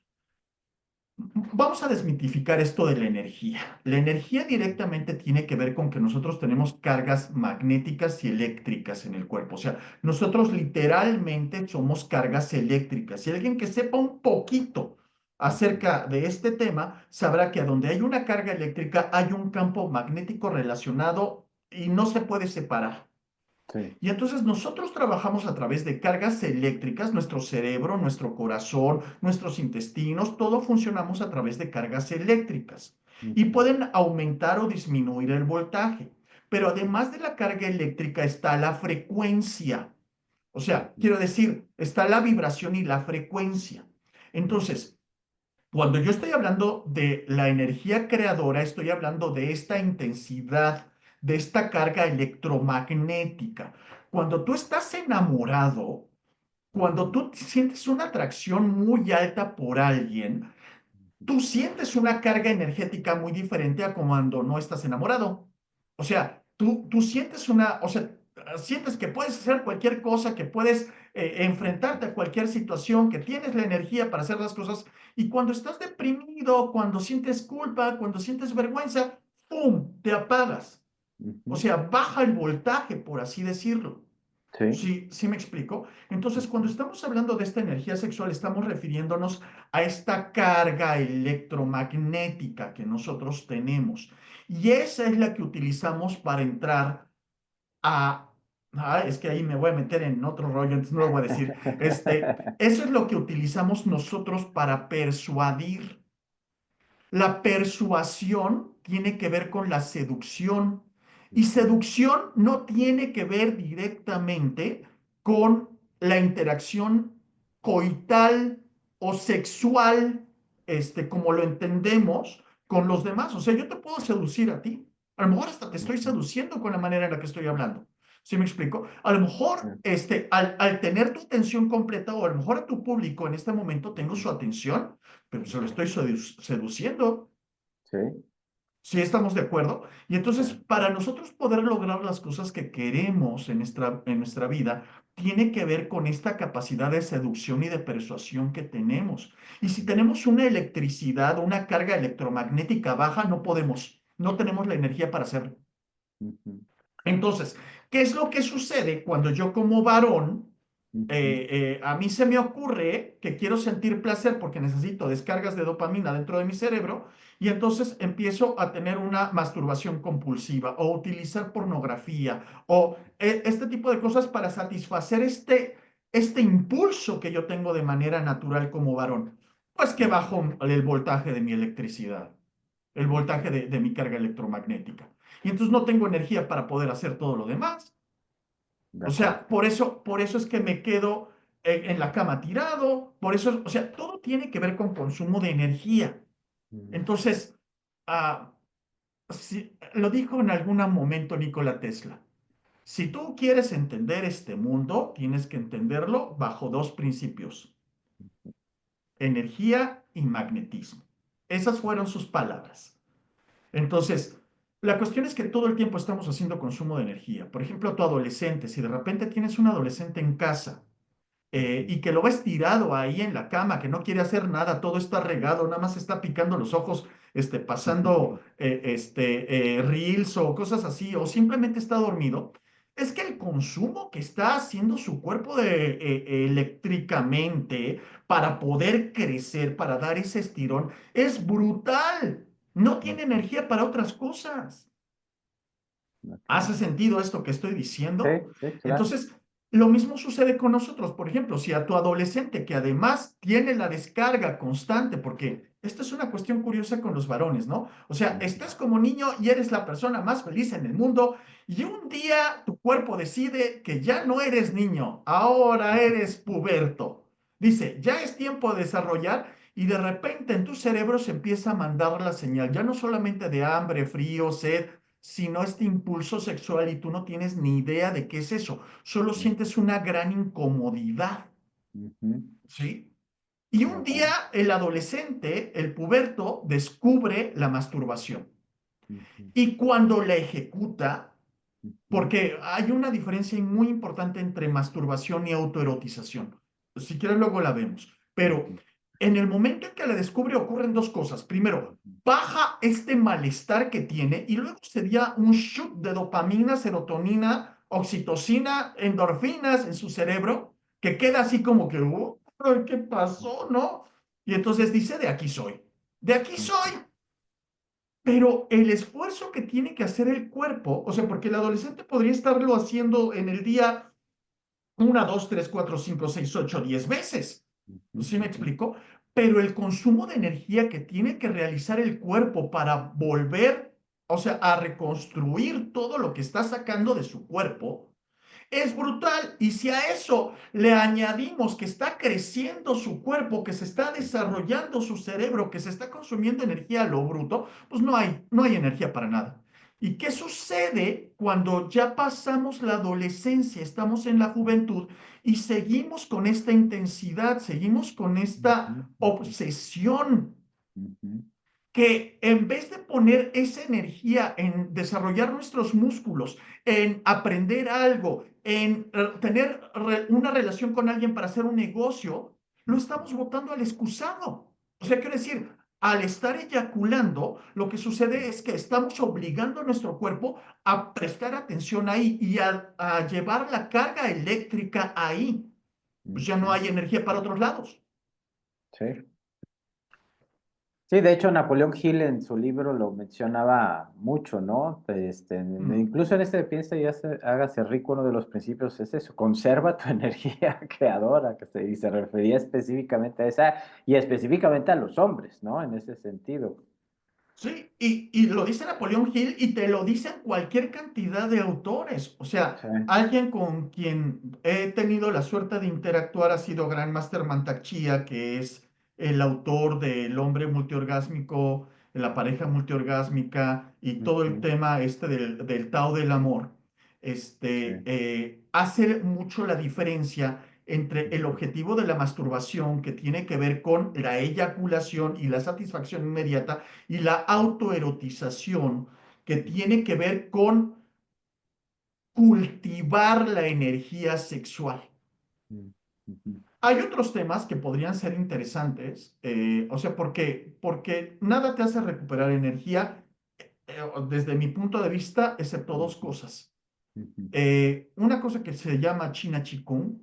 Vamos a desmitificar esto de la energía. La energía directamente tiene que ver con que nosotros tenemos cargas magnéticas y eléctricas en el cuerpo. O sea, nosotros literalmente somos cargas eléctricas. Y alguien que sepa un poquito ujú. acerca de este tema sabrá que a donde hay una carga eléctrica hay un campo magnético relacionado y no se puede separar. Sí. Y entonces nosotros trabajamos a través de cargas eléctricas, nuestro cerebro, nuestro corazón, nuestros intestinos, todo funcionamos a través de cargas eléctricas y Ujú, pueden aumentar o disminuir el voltaje. Pero además de la carga eléctrica está la frecuencia. O sea, ujú, quiero decir, está la vibración y la frecuencia. ujú, Entonces, cuando yo estoy hablando de la energía creadora, estoy hablando de esta intensidad, de esta carga electromagnética. Cuando tú estás enamorado, cuando tú sientes una atracción muy alta por alguien, tú sientes una carga energética muy diferente a cuando no estás enamorado. O sea, tú sientes una, o sea, sientes que puedes hacer cualquier cosa, que puedes enfrentarte a cualquier situación, que tienes la energía para hacer las cosas. Y cuando estás deprimido, cuando sientes culpa, cuando sientes vergüenza, ¡pum!, te apagas. O ujú. sea, baja el voltaje, por así decirlo. Sí. Sí, sí me explico. Entonces, cuando Ujú, estamos hablando de esta energía sexual, estamos refiriéndonos a esta carga electromagnética que nosotros tenemos. Y esa es la que utilizamos para entrar a... Ah, es que ahí me voy a meter en otro rollo, entonces no lo voy a decir. Eso es lo que utilizamos nosotros para persuadir. La persuasión tiene que ver con la seducción y ujú, seducción no tiene que ver directamente con la interacción coital o sexual, como lo entendemos con los demás. O sea, yo te puedo seducir a ti. A lo mejor hasta te estoy ujú, seduciendo con la manera en la que estoy hablando. ¿Sí me explico? A lo mejor, ujú, al tener tu atención completa o a lo mejor a tu público en este momento tengo su atención, pero se lo estoy seduciendo. sí. ¿Sí estamos de acuerdo? Y entonces, Sí. para nosotros poder lograr las cosas que queremos en nuestra vida, tiene que ver con esta capacidad de seducción y de persuasión que tenemos. Y si Ujú, tenemos una electricidad o una carga electromagnética baja, no podemos, no tenemos la energía para hacerlo. ujú, Entonces, ¿qué es lo que sucede cuando yo como varón ujú, a mí se me ocurre que quiero sentir placer porque necesito descargas de dopamina dentro de mi cerebro y entonces empiezo a tener una masturbación compulsiva o utilizar pornografía o este tipo de cosas para satisfacer este impulso que yo tengo de manera natural como varón. Pues que ujú, bajo el voltaje de mi electricidad, el voltaje de mi carga electromagnética. Y entonces no tengo energía para poder hacer todo lo demás. de O acuerdo. sea, por eso es que me quedo en la cama tirado, por eso, o sea, todo tiene que ver con consumo de energía. Ujú, Entonces, ah, lo dijo en algún momento Nikola Tesla. Si tú quieres entender este mundo, tienes que entenderlo bajo dos principios. energía y magnetismo. Esas fueron sus palabras. Entonces, la cuestión es que todo el tiempo estamos haciendo consumo de energía. Por ejemplo, tu adolescente, si de repente tienes un adolescente en casa Ujú, y que lo ves tirado ahí en la cama, que no quiere hacer nada, todo está regado, nada más está picando los ojos, pasando reels o cosas así, o simplemente está dormido, es que el consumo que está haciendo su cuerpo eléctricamente para poder crecer, para dar ese estirón, es brutal. No tiene ujú. energía para otras cosas. ¿Hace Ok. sentido esto que estoy Sí, diciendo? sí, claro. Entonces, lo mismo sucede con nosotros. Por ejemplo, si a tu adolescente que además tiene la descarga constante, porque esta es una cuestión curiosa con los varones, ¿no? O sea, Ujú, estás como niño y eres la persona más feliz en el mundo y un día tu cuerpo decide que ya no eres niño, ahora eres puberto. Dice, ya es tiempo de desarrollar y de repente en tu cerebro se empieza a mandar la señal, ya no solamente de hambre, frío, sed, sino este impulso sexual y tú no tienes ni idea de qué es eso, solo ujú, sientes una gran incomodidad, ujú. ¿sí? Y un día Ajá, el adolescente, el puberto, descubre la masturbación ujú, y cuando la ejecuta, ujú, porque hay una diferencia muy importante entre masturbación y autoerotización. Si quieres, luego la vemos. Pero ujú, en el momento en que la descubre ocurren dos cosas. Primero, ujú, baja este malestar que tiene y luego sería un shoot de dopamina, serotonina, oxitocina, endorfinas en su cerebro, que queda así como que, ¿qué pasó? ¿No? Y entonces dice, de aquí soy. De aquí soy. ujú, Pero el esfuerzo que tiene que hacer el cuerpo, o sea, porque el adolescente podría estarlo haciendo en el día una, dos, tres, cuatro, cinco, seis, ocho, 10 veces. ujú, ¿Sí me ujú, explico? Pero el consumo de energía que tiene que realizar el cuerpo para volver, o sea, a reconstruir todo lo que está sacando de su cuerpo, es brutal. Y si a eso le añadimos que está creciendo su cuerpo, que se está ujú, desarrollando su cerebro, que se está consumiendo energía a lo bruto, pues no hay energía para nada. ¿Y qué sucede cuando ya pasamos la adolescencia, estamos en la juventud y seguimos con esta intensidad, seguimos con ujú, esta ujú, obsesión ujú, que en vez de poner esa energía en desarrollar nuestros músculos, en aprender algo, en tener una relación con alguien para hacer un negocio, lo ujú, estamos botando al excusado? O sea, quiero decir, al estar eyaculando, lo que sucede es que estamos obligando a nuestro cuerpo a prestar atención ahí y a llevar la carga eléctrica ahí. Pues ya no ujú. hay energía para otros lados. Sí. Sí, de hecho Napoleón Hill en su libro lo mencionaba mucho, ¿no? Mm. Incluso en este de Piensa y hágase rico, uno de los principios es eso, conserva tu energía creadora, y se refería específicamente a esa, y específicamente a los hombres, ¿no? En ese sentido. Sí, y lo dice Napoleón Hill y te lo dicen cualquier cantidad de autores. O sea, Sí. alguien con quien he tenido la suerte de interactuar ha sido Grandmaster Mantak Chia, que es el autor del hombre multiorgásmico, la pareja multiorgásmica y todo el Ujú, tema del Tao del amor. sí. Hace mucho la diferencia entre el Ujú, objetivo de la masturbación, que tiene que ver con la eyaculación y la satisfacción inmediata, y la autoerotización, que tiene que ver con cultivar la energía sexual. ujú, ujú, Hay otros temas que podrían ser interesantes, o sea, porque nada te hace recuperar energía, desde mi punto de vista, excepto dos ujú, cosas. ujú, Una cosa que se llama China Chikung,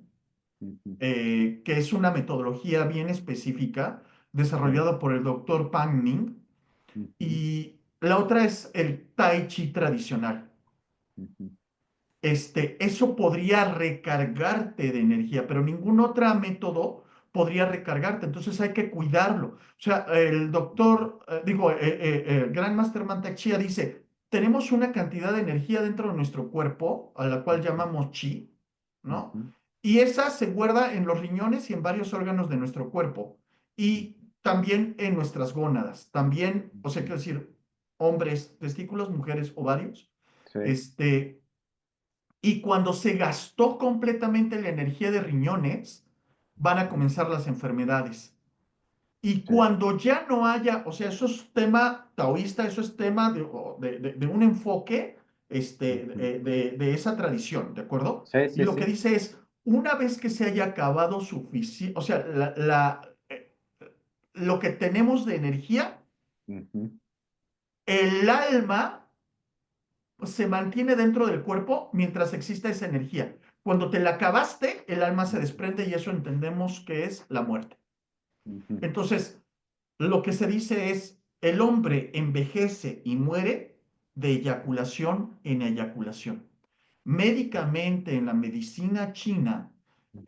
ujú, que es una metodología bien específica sí. desarrollada por el doctor Pang Ning, Ujú, y la otra es el Tai Chi tradicional. ujú, Eso podría recargarte de energía, pero ningún otro método podría recargarte, entonces hay que cuidarlo. O sea, el doctor, Grandmaster Mantak Chia dice, tenemos una cantidad de energía dentro de nuestro cuerpo, a la cual ujú, llamamos chi, ¿no? ujú, Y esa se guarda en los riñones y en varios órganos de nuestro cuerpo, y también en nuestras gónadas, también, o sea, ujú. quiero decir, hombres, testículos, mujeres, ovarios, Sí. este, y cuando se gastó completamente la energía de riñones, van a comenzar las enfermedades. Y Sí. cuando ya no haya, o sea, eso es tema taoísta, eso es tema de un enfoque Ujú. de esa tradición, ¿de acuerdo? Sí, Y sí, lo que sí. dice es, una vez que se haya acabado suficiente, o sea, lo que tenemos de energía, Ujú. el alma se mantiene dentro del cuerpo mientras exista esa energía. Cuando te la acabaste, el alma se Ujú. desprende y eso entendemos que es la muerte. Ujú. Entonces, lo que se dice es, el hombre envejece y muere de eyaculación en eyaculación. Médicamente, en la medicina china, Ujú.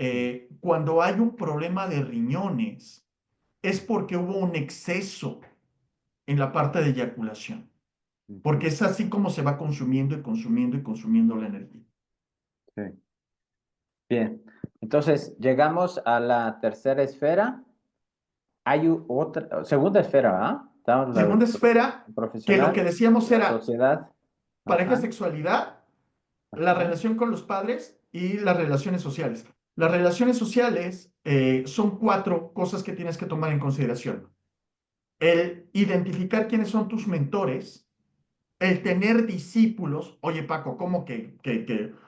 cuando hay un problema de riñones, es porque hubo un exceso en la parte de eyaculación, porque Ujú. es así como se va consumiendo y consumiendo y consumiendo la energía. Sí. Bien. Entonces, llegamos a la tercera esfera. Hay otra, segunda esfera, ¿ah? Estamos Segunda esfera, que lo que profesional, decíamos la era sociedad. pareja, Ajá, sexualidad, la ajá. relación con los padres y las relaciones sociales. Las relaciones sociales son cuatro cosas que tienes que tomar en consideración. El identificar quiénes son tus mentores, el tener discípulos. Oye, Paco, ¿cómo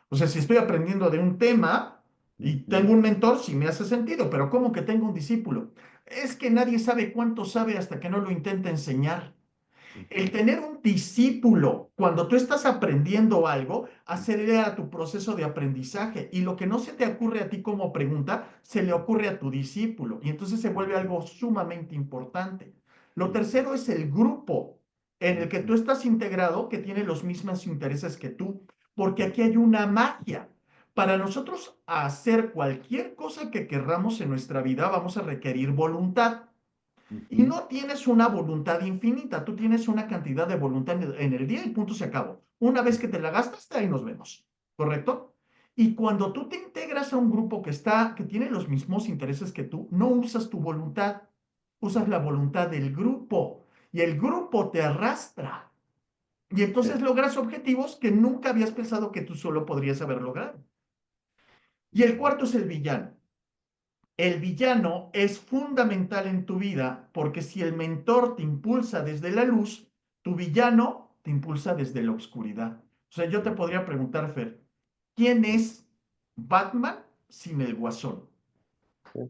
o sea, si estoy aprendiendo de un tema y Ujú. tengo un mentor, sí me hace sentido, pero ¿cómo que tengo un discípulo? Es que nadie sabe cuánto sabe hasta que no lo intenta enseñar. El Ujú. tener un discípulo cuando tú estás aprendiendo algo Ujú. acelera tu proceso de aprendizaje y lo que no se te ocurre a ti como pregunta, se le ocurre a tu discípulo y entonces se vuelve Ujú. algo sumamente importante. Lo Ujú. tercero es el grupo en el que Ujú. tú estás integrado que tiene los mismos intereses que tú, porque aquí hay una magia. Para nosotros hacer cualquier cosa que querramos en nuestra vida vamos a requerir voluntad. Y Ujú. no tienes una voluntad infinita, tú tienes una cantidad de voluntad en el día y punto se acabó. Una vez que te la gastas, ahí nos vemos, ¿correcto? Y cuando tú te integras a un grupo que tiene los mismos intereses que tú, no usas tu voluntad, usas la voluntad del grupo y el grupo te arrastra. Y Sí. entonces logras objetivos que nunca habías pensado que tú solo podrías haber logrado. Y el Ujú. cuarto es el villano. El villano es fundamental en tu vida porque si el mentor te impulsa desde la luz, tu villano te impulsa desde la oscuridad. O sea, yo te podría preguntar, Fer, ¿quién es Batman sin el guasón? Sí.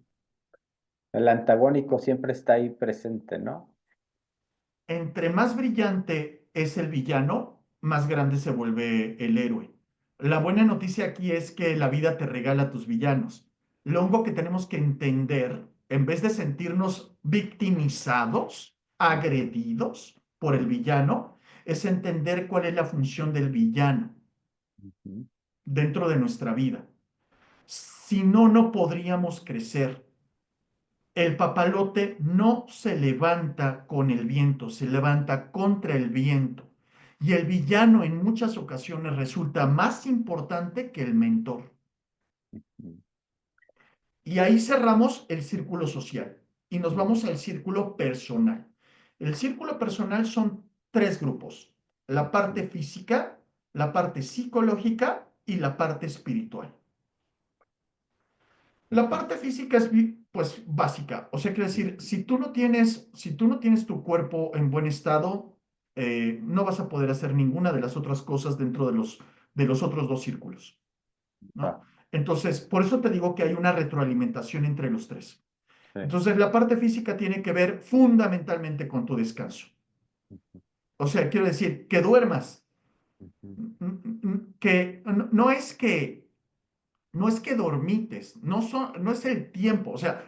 El antagónico siempre está ahí presente, ¿no? Entre más brillante es el villano, más grande se vuelve el héroe. La buena noticia aquí es que la vida te regala tus villanos. Lo único que tenemos que entender, en vez de sentirnos victimizados, agredidos por el villano, es entender cuál es la función del villano Ujú. dentro de nuestra vida. Si no, no podríamos crecer. El papalote no se levanta con el viento, se levanta contra el viento. Y el villano en muchas ocasiones resulta más importante que el mentor. Ujú. Y ahí cerramos el círculo social y nos Ujú. vamos al círculo personal. El círculo personal son tres grupos: la parte Ujú. física, la parte psicológica y la parte espiritual. La Ujú. parte física es pues básica, o sea, quiero decir, Ujú. si tú no tienes tu cuerpo en buen estado, no vas a poder hacer ninguna de las otras cosas dentro de los otros dos círculos, ¿no? Va. Entonces, por eso te digo que hay una retroalimentación entre los tres. Sí. Entonces, la parte física tiene que ver fundamentalmente con tu descanso. Ujú. O sea, quiero decir, que duermas, Ujú. que no es que dormites, no es el tiempo, o sea,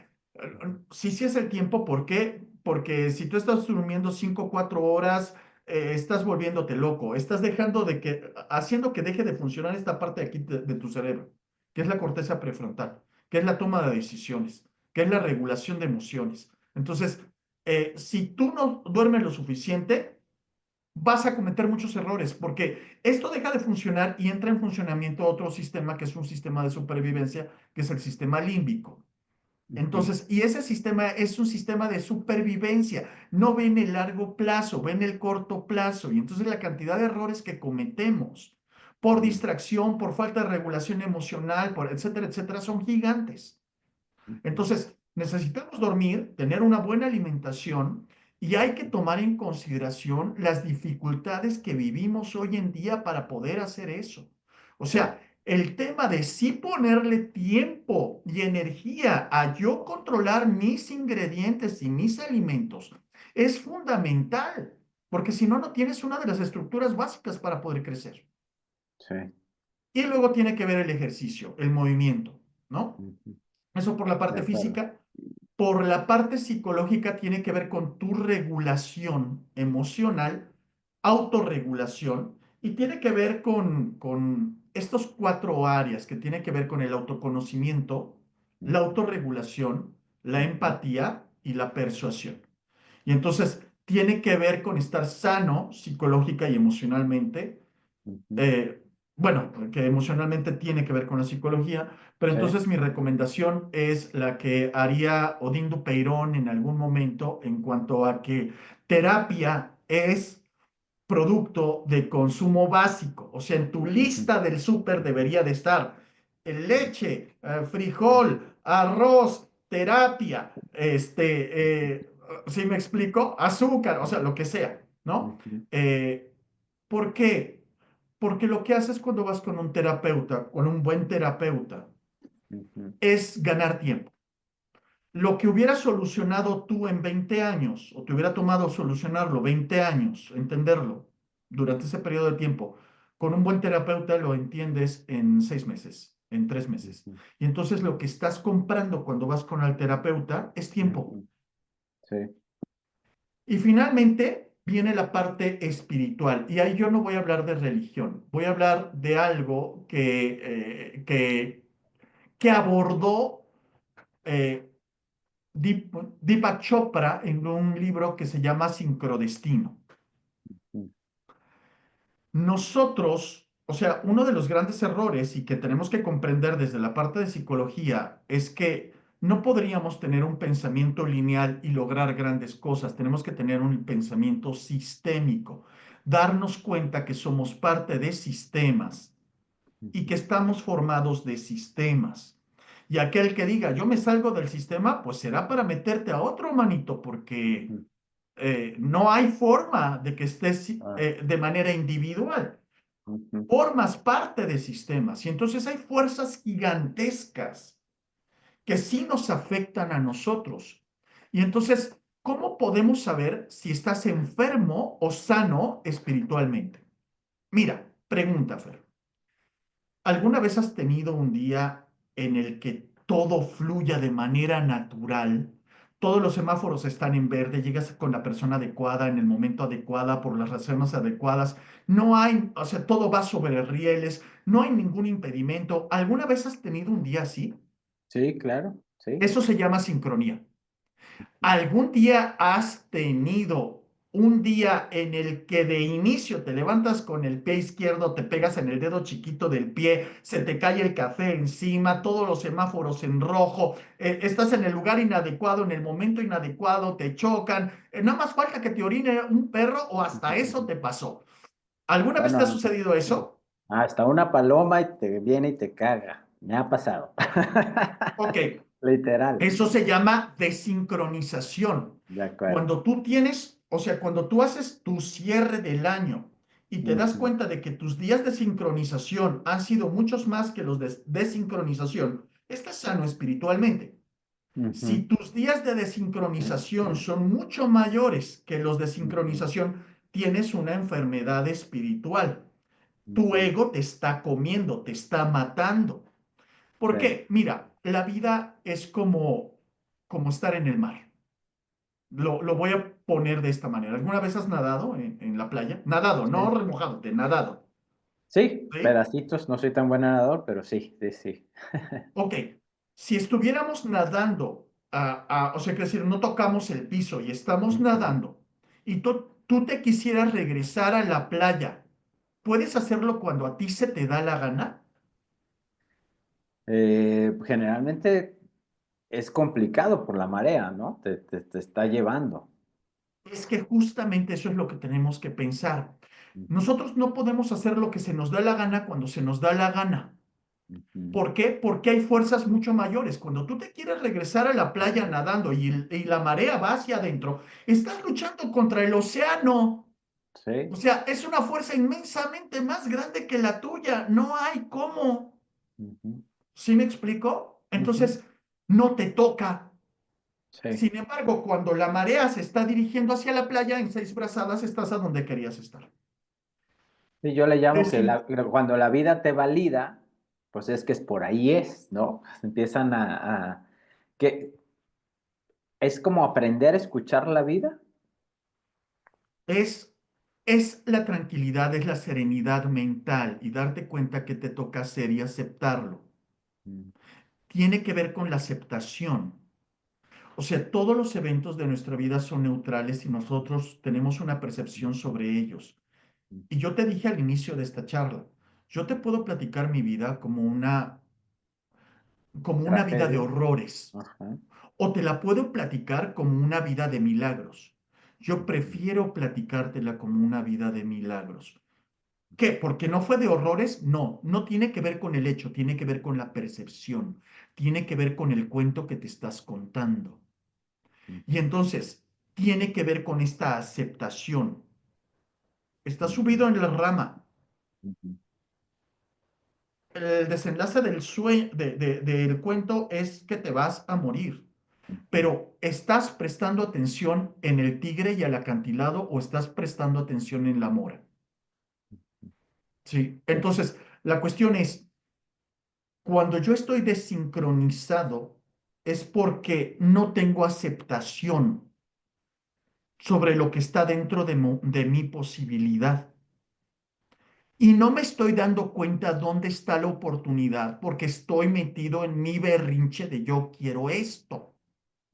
sí es el tiempo, ¿por qué? Porque si tú estás durmiendo 5 o 4 horas, estás volviéndote loco, estás haciendo que deje de funcionar esta parte de aquí de tu cerebro, que es la corteza prefrontal, que es la toma de decisiones, que es la regulación de emociones. Entonces, si tú no duermes lo suficiente, vas a cometer muchos errores porque esto deja de funcionar y entra en funcionamiento otro sistema que es un sistema de supervivencia, que es el sistema límbico. Ujú. Entonces, y ese sistema es un sistema de supervivencia, no ve en el largo plazo, ve en el corto plazo. Y entonces la cantidad de errores que cometemos por Ujú. distracción, por falta de regulación emocional, por etcétera, etcétera, son gigantes. Ujú. Entonces, necesitamos dormir, tener una buena alimentación y hay que tomar en consideración las dificultades que vivimos hoy en día para poder hacer eso. O Sí, sea, el tema de sí ponerle tiempo y energía a yo controlar mis ingredientes y mis alimentos es fundamental, porque si no, no tienes una de las estructuras básicas para poder crecer. sí, Y luego tiene que ver el ejercicio, el movimiento, ¿no? ujú, Eso por la de parte acuerdo. física. Por la parte psicológica tiene que ver con tu regulación emocional, autorregulación, y tiene que ver con estos cuatro áreas que tiene que ver con el autoconocimiento, la Ujú, autorregulación, la ujú, empatía y la persuasión. Y entonces tiene que ver con estar sano psicológica y emocionalmente, ujú, eh, bueno, que emocionalmente tiene que ver con la psicología, pero sí, entonces mi recomendación es la que haría Odín Dupeirón en algún momento en cuanto a que terapia es producto de consumo básico. O sea, en tu ujú, lista del súper debería de estar leche, frijol, arroz, terapia, ¿sí me explico? Azúcar, o sea, lo que sea, ¿no? ujú, Eh, ¿Por qué? Porque lo que haces cuando vas con un terapeuta, con un buen terapeuta, ujú, es ganar tiempo. Lo que hubieras solucionado tú en 20 años, o te hubiera tomado solucionarlo 20 años, entenderlo, durante ese periodo de tiempo, con un buen terapeuta lo entiendes en 6 meses, en 3 meses. ujú, Y entonces lo que estás comprando cuando vas con el terapeuta es tiempo. ujú, sí, Y finalmente viene la parte espiritual. Y ahí yo no voy a hablar de religión, voy a hablar de algo que abordó eh, Deepak Chopra en un libro que se llama Sincrodestino. ujú, Nosotros, o sea, uno de los grandes errores y que tenemos que comprender desde la parte de psicología es que no podríamos tener un pensamiento lineal y lograr grandes cosas. Tenemos que tener un pensamiento sistémico, darnos cuenta que somos parte de sistemas y que ujú, estamos formados de sistemas. Y aquel que diga, yo me salgo del sistema, pues será para meterte a otro manito, porque ujú, no hay forma de que estés ah, de manera individual. ujú, Formas parte de sistemas y entonces hay fuerzas gigantescas que sí nos afectan a nosotros. Y entonces, ¿cómo podemos saber si estás enfermo o sano espiritualmente? Mira, pregunta, Fer. ¿Alguna vez has tenido un día en el que todo fluya de manera natural? Todos los semáforos están en verde, llegas con la persona adecuada en el momento adecuado, por las razones adecuadas. No hay, o sea, todo va sobre rieles, no hay ningún impedimento. ¿Alguna vez has tenido un día así? sí, claro, sí, Eso se llama sincronía. ujú, ¿Algún día has tenido un día en el que de inicio te levantas con el pie izquierdo, te pegas en el dedo chiquito del pie, se te cae el café encima, todos los semáforos en rojo, estás en el lugar inadecuado, en el momento inadecuado, te chocan, nada más falta que te orine un perro o hasta eso te pasó? ¿Alguna vez te ha bueno, sucedido sí. eso? Hasta una paloma y te viene y te caga. Me ha pasado. Ok, Literal. eso se llama desincronización. De acuerdo. Cuando tú tienes, o sea, cuando tú haces tu cierre del año y te das Ujú, cuenta de que tus días de sincronización han sido muchos más que los de desincronización, estás sano espiritualmente. Si ujú, tus días de desincronización son mucho mayores que los de ujú, sincronización, tienes una enfermedad espiritual. Tu ujú, ego te está comiendo, te está matando. ¿Por sí, qué? Mira, la vida es como estar en el mar. Lo voy a poner de esta manera. ¿Alguna vez has nadado en la playa? Nadado, no sí. remojado, te nadado. Sí, ¿Sí? pedacitos. No soy tan buen nadador, pero sí, sí, sí. Ok. Si estuviéramos nadando, o sea, que decir, no tocamos el piso y estamos Ujú. nadando, y tú te quisieras regresar a la playa, ¿puedes hacerlo cuando a ti se te da la gana? Generalmente es complicado por la marea, ¿no? Te está llevando. Es que justamente eso es lo que tenemos que pensar. Ujú, Nosotros no podemos hacer lo que se nos da la gana cuando se nos da la gana. ujú. ¿Por qué? Porque hay fuerzas mucho mayores. Cuando tú te quieres regresar a la playa nadando y la marea va hacia adentro, estás luchando contra el océano. O Sí, sea, es una fuerza inmensamente más grande que la tuya. No hay cómo. ujú, ¿Sí me explico? ujú, Entonces, no te toca. sí. Sin embargo, cuando la marea se está dirigiendo hacia la playa, en 6 brazadas estás a donde querías estar. Sí, yo le llamo Es que in- cuando la vida te valida, pues es que es por ahí es, ¿no? Empiezan que es como aprender a escuchar la vida. es, es la tranquilidad, es la serenidad mental y darte cuenta que te toca hacer y aceptarlo. Mm, Tiene que ver con la aceptación. O sea, todos los eventos de nuestra vida son neutrales y nosotros tenemos una percepción sobre ellos. Y ujú. yo te dije al inicio de esta charla, yo te puedo platicar mi vida como una vida de Tragedia. horrores, Ajá. o te la puedo platicar como una vida de milagros. Yo Ujú, prefiero platicártela como una vida de milagros. ¿Qué? ¿Porque no fue de horrores? No, no tiene que ver con el hecho, tiene que ver con la percepción, tiene que ver con el cuento que te estás contando. Y ujú, entonces, tiene que ver con esta aceptación. Está ujú, subido en la rama. ujú, El desenlace del cuento es que te vas a morir. ujú, Pero ¿estás prestando atención en el tigre y al acantilado o estás prestando atención en la mora? Sí. sí, Entonces, la cuestión es, cuando yo estoy desincronizado, es porque no tengo aceptación sobre lo que está dentro de mi posibilidad. Y no me estoy dando cuenta dónde está la oportunidad porque estoy metido en mi berrinche de yo quiero esto.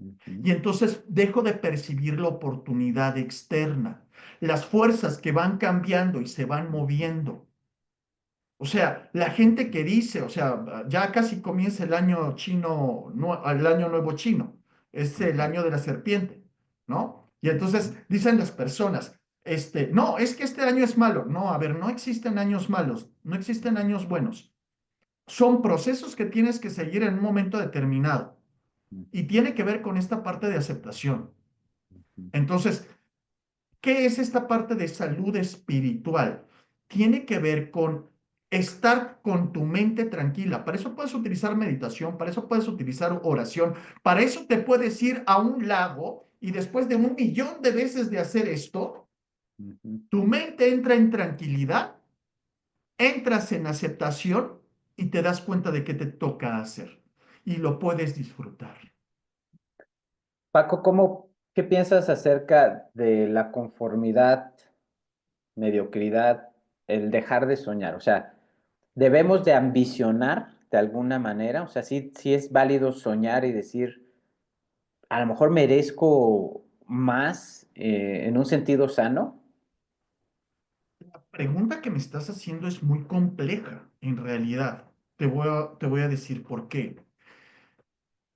ujú, Y entonces dejo de percibir la oportunidad externa, las fuerzas que van cambiando y se van ujú, moviendo. O sea, la gente ujú, que dice, o sea, ya casi comienza el año chino, el año nuevo chino, es el ujú, año de la serpiente, ¿no? Y entonces ujú, dicen las personas, no, es que este año es malo. No, a ver, no existen años malos, no existen años buenos. Son procesos que tienes que seguir en un momento determinado y ujú, tiene que ver con esta parte de aceptación. ujú, Entonces, ¿qué es esta parte de salud espiritual? Tiene que ver con estar con tu mente tranquila. Para eso puedes utilizar meditación, para eso puedes utilizar oración, para eso te puedes ir a un lago y después de 1 millón de veces de hacer esto, ujú. tu mente entra en tranquilidad, entras en aceptación y te das cuenta de qué te toca hacer y lo puedes disfrutar. Paco, qué piensas acerca de la conformidad, mediocridad, el dejar de soñar? O sea, ¿debemos de ambicionar de alguna manera? O sea, sí es válido soñar y decir, a lo mejor merezco más en un sentido sano. La pregunta que me estás haciendo es muy compleja, en realidad. Te voy a decir por qué.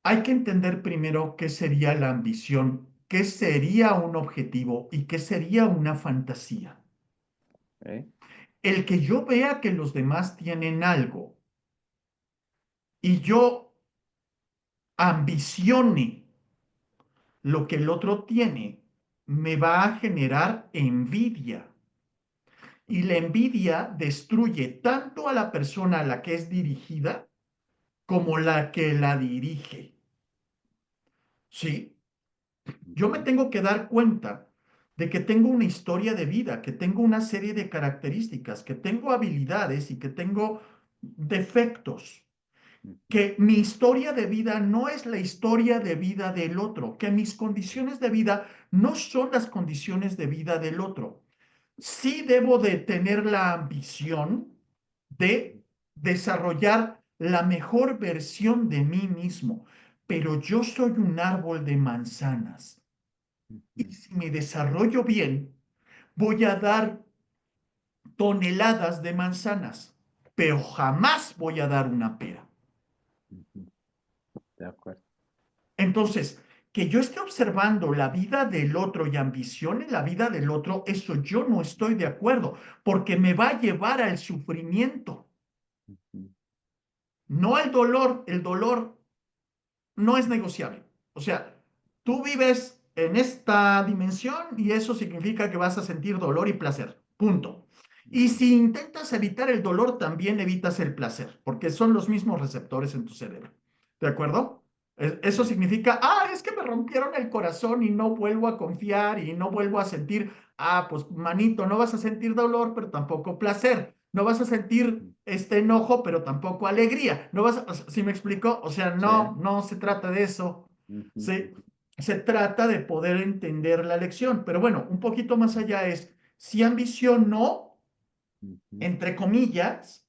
Hay que entender primero qué sería la ambición, qué sería un objetivo y qué sería una fantasía. ¿Eh? El que yo vea que los demás tienen algo y yo ambicione lo que el otro tiene, me va a generar envidia. Y la envidia destruye tanto a la persona a la que es dirigida como la que la dirige. ¿Sí? Yo me Ujú, tengo que dar cuenta de que tengo una historia de vida, que tengo una serie de características, que tengo habilidades y que tengo defectos, ujú, que mi historia de vida no es la historia de vida del otro, que mis condiciones de vida no son las condiciones de vida del otro. Sí debo de tener la ambición de desarrollar la mejor versión de mí mismo, pero yo soy un árbol de manzanas y ujú, si me desarrollo bien, voy a dar toneladas de manzanas, pero jamás voy a dar una pera. ujú. De acuerdo. Entonces, que yo esté observando la vida del otro y ambicione la vida del otro, eso yo no estoy de acuerdo, porque me va a llevar al sufrimiento. Ujú. no el dolor no es negociable. O sea, tú vives en esta dimensión y eso significa que vas a sentir dolor y placer. Punto. Y ujú, si intentas evitar el dolor, también evitas el placer, porque son los mismos receptores en tu cerebro. ¿De acuerdo? Eso sí, significa, es que me rompieron el corazón y no vuelvo a confiar y no vuelvo a sentir, pues manito, no vas a sentir dolor, pero tampoco placer. No vas a sentir ujú, este enojo, pero tampoco alegría. No vas a, ¿sí me explico? O sea, sí, no se trata de eso. ujú, Se, ujú, se trata de poder entender la lección. Pero bueno, un poquito más allá es, si ambiciono, ujú, entre comillas,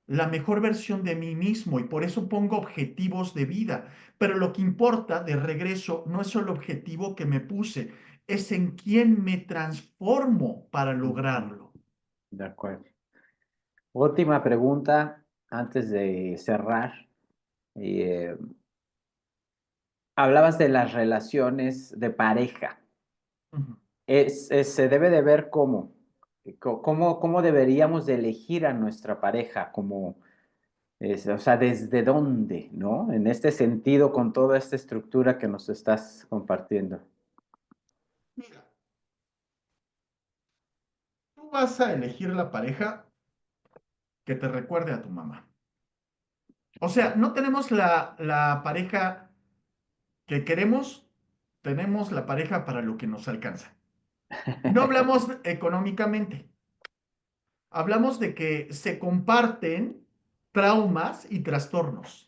la mejor versión de mí mismo y por eso pongo objetivos de vida. Pero lo que importa de regreso no es el objetivo que me puse, es en quién me transformo para ujú. lograrlo. De acuerdo. Última pregunta antes de cerrar. Eh, Hablabas de las relaciones de pareja. Ujú. Se debe de ver cómo deberíamos de elegir a nuestra pareja, o sea, desde dónde, ¿no? En este sentido, con toda esta estructura que nos estás compartiendo. Mira, tú vas a elegir la pareja que te recuerde a tu mamá. O sea, no tenemos la pareja que queremos, tenemos la pareja para lo que nos alcanza. Y no hablamos económicamente, hablamos de que se comparten traumas y trastornos.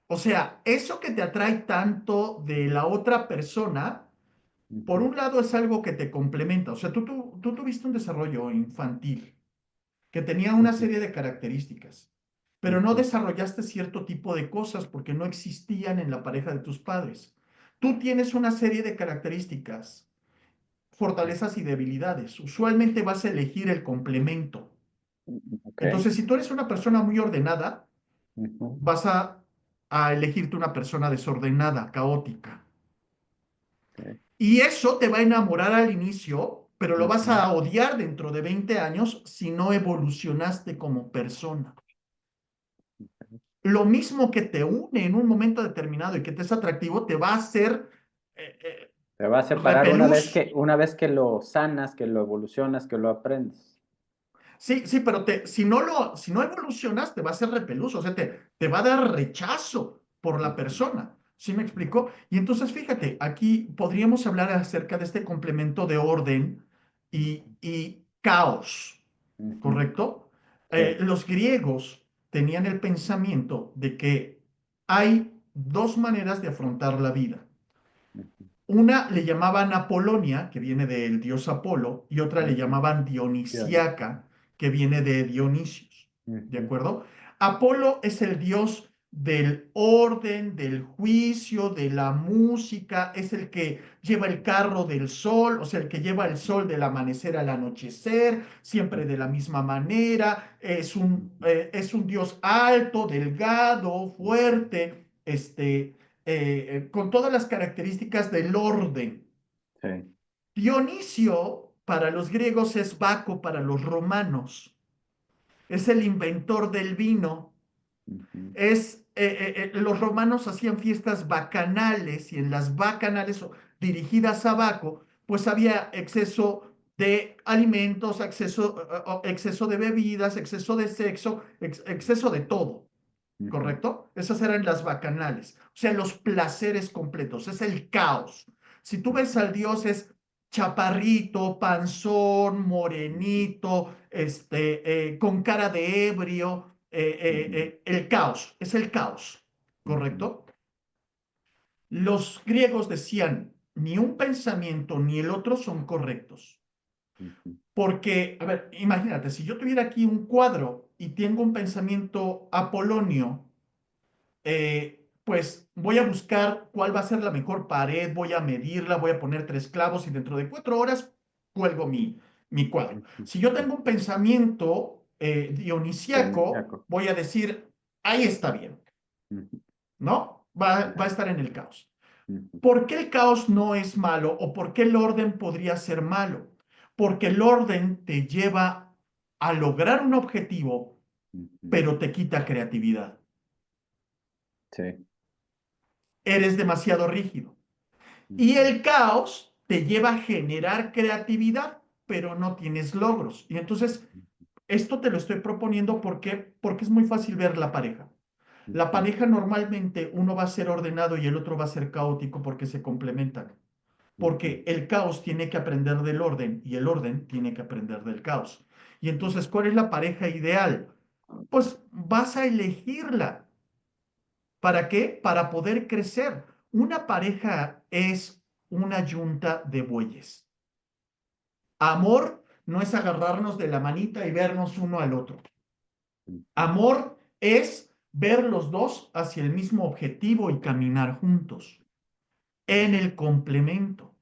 O sea, eso que te atrae tanto de la otra persona, por Ujú, un lado es algo que te complementa. O sea, tú tuviste un desarrollo infantil que tenía una ujú, serie de características, pero no ujú, desarrollaste cierto tipo de cosas porque no existían en la pareja de tus padres. Tú tienes una serie de características, fortalezas y debilidades. Usualmente vas a elegir el complemento. ok, Entonces, si tú eres una persona muy ordenada, ujú, vas a elegirte una persona desordenada, caótica. ok, Y eso te va a enamorar al inicio, pero lo vas ujú, a odiar dentro de 20 años si no evolucionaste como persona. Lo mismo que te une en un momento determinado y que te es atractivo, te va a hacer eh, eh, te va a separar repelús. una vez que lo sanas, que lo evolucionas, que lo aprendes. Sí, sí, pero si no evolucionas, te va a hacer repelús, o sea, te va a dar rechazo por la Ujú, persona. ¿Sí me explico? Y entonces, fíjate, aquí podríamos hablar acerca de este complemento de orden y caos, ujú, ¿correcto? sí, Los griegos tenían el pensamiento de que hay dos maneras de afrontar la vida. ujú, Una le llamaban Apolonia, que viene del dios Apolo, y otra le ujú, llamaban Dionis. Dionisiaca, que viene de Dionisios. ¿De Ujú, acuerdo? Apolo es el dios del orden, del juicio, de la música, es el que lleva el carro del sol, o sea, el que lleva el sol del amanecer al anochecer, siempre de la misma manera, ujú, es un dios alto, delgado, ujú, fuerte, con todas las características del orden. sí, Dionisio para los griegos es Baco para los romanos, es el inventor del vino, ujú, los romanos hacían fiestas bacanales y en las bacanales dirigidas a Baco, pues había exceso de alimentos, exceso de bebidas, exceso de sexo, exceso de todo. ujú, ¿Correcto? Esas eran las bacanales, o sea, los placeres completos, es el caos. Si tú ves ujú, al dios es chaparrito, panzón, ujú, morenito, con cara de ebrio, el caos, es el caos, ujú, ¿correcto? Los griegos decían, ni un pensamiento ni el otro son correctos. ujú, Porque, a ver, imagínate, si yo tuviera aquí un cuadro y tengo un pensamiento apolonio, pues voy a buscar cuál va a ser la mejor pared, voy a medirla, voy a poner tres clavos y dentro de 4 horas cuelgo mi cuadro. ujú, Si yo tengo ujú. un pensamiento dionisiaco, Dionisíaco. voy a decir, ahí está bien, Ujú, ¿no? Va a estar en el caos. ujú, ¿Por qué el caos no es malo o por qué el orden podría ser malo? Porque el orden te lleva a lograr un objetivo ujú, pero te quita creatividad. sí, Eres demasiado rígido. Y ujú, el caos te lleva a generar creatividad, pero no tienes logros. Y entonces, esto te lo estoy proponiendo porque es muy fácil ver la pareja. La ujú, pareja normalmente uno va a ser ordenado y el otro va a ser caótico porque se complementan. ujú, Porque el caos tiene que aprender del orden y el orden tiene que aprender del caos. Y entonces, ¿cuál es la pareja ideal? Pues vas a elegirla. ¿Para qué? Para poder crecer. Una pareja es una yunta de bueyes. Amor no es agarrarnos de la manita y vernos uno al otro. ujú, Amor es ver los dos hacia el mismo objetivo y caminar juntos en el complemento.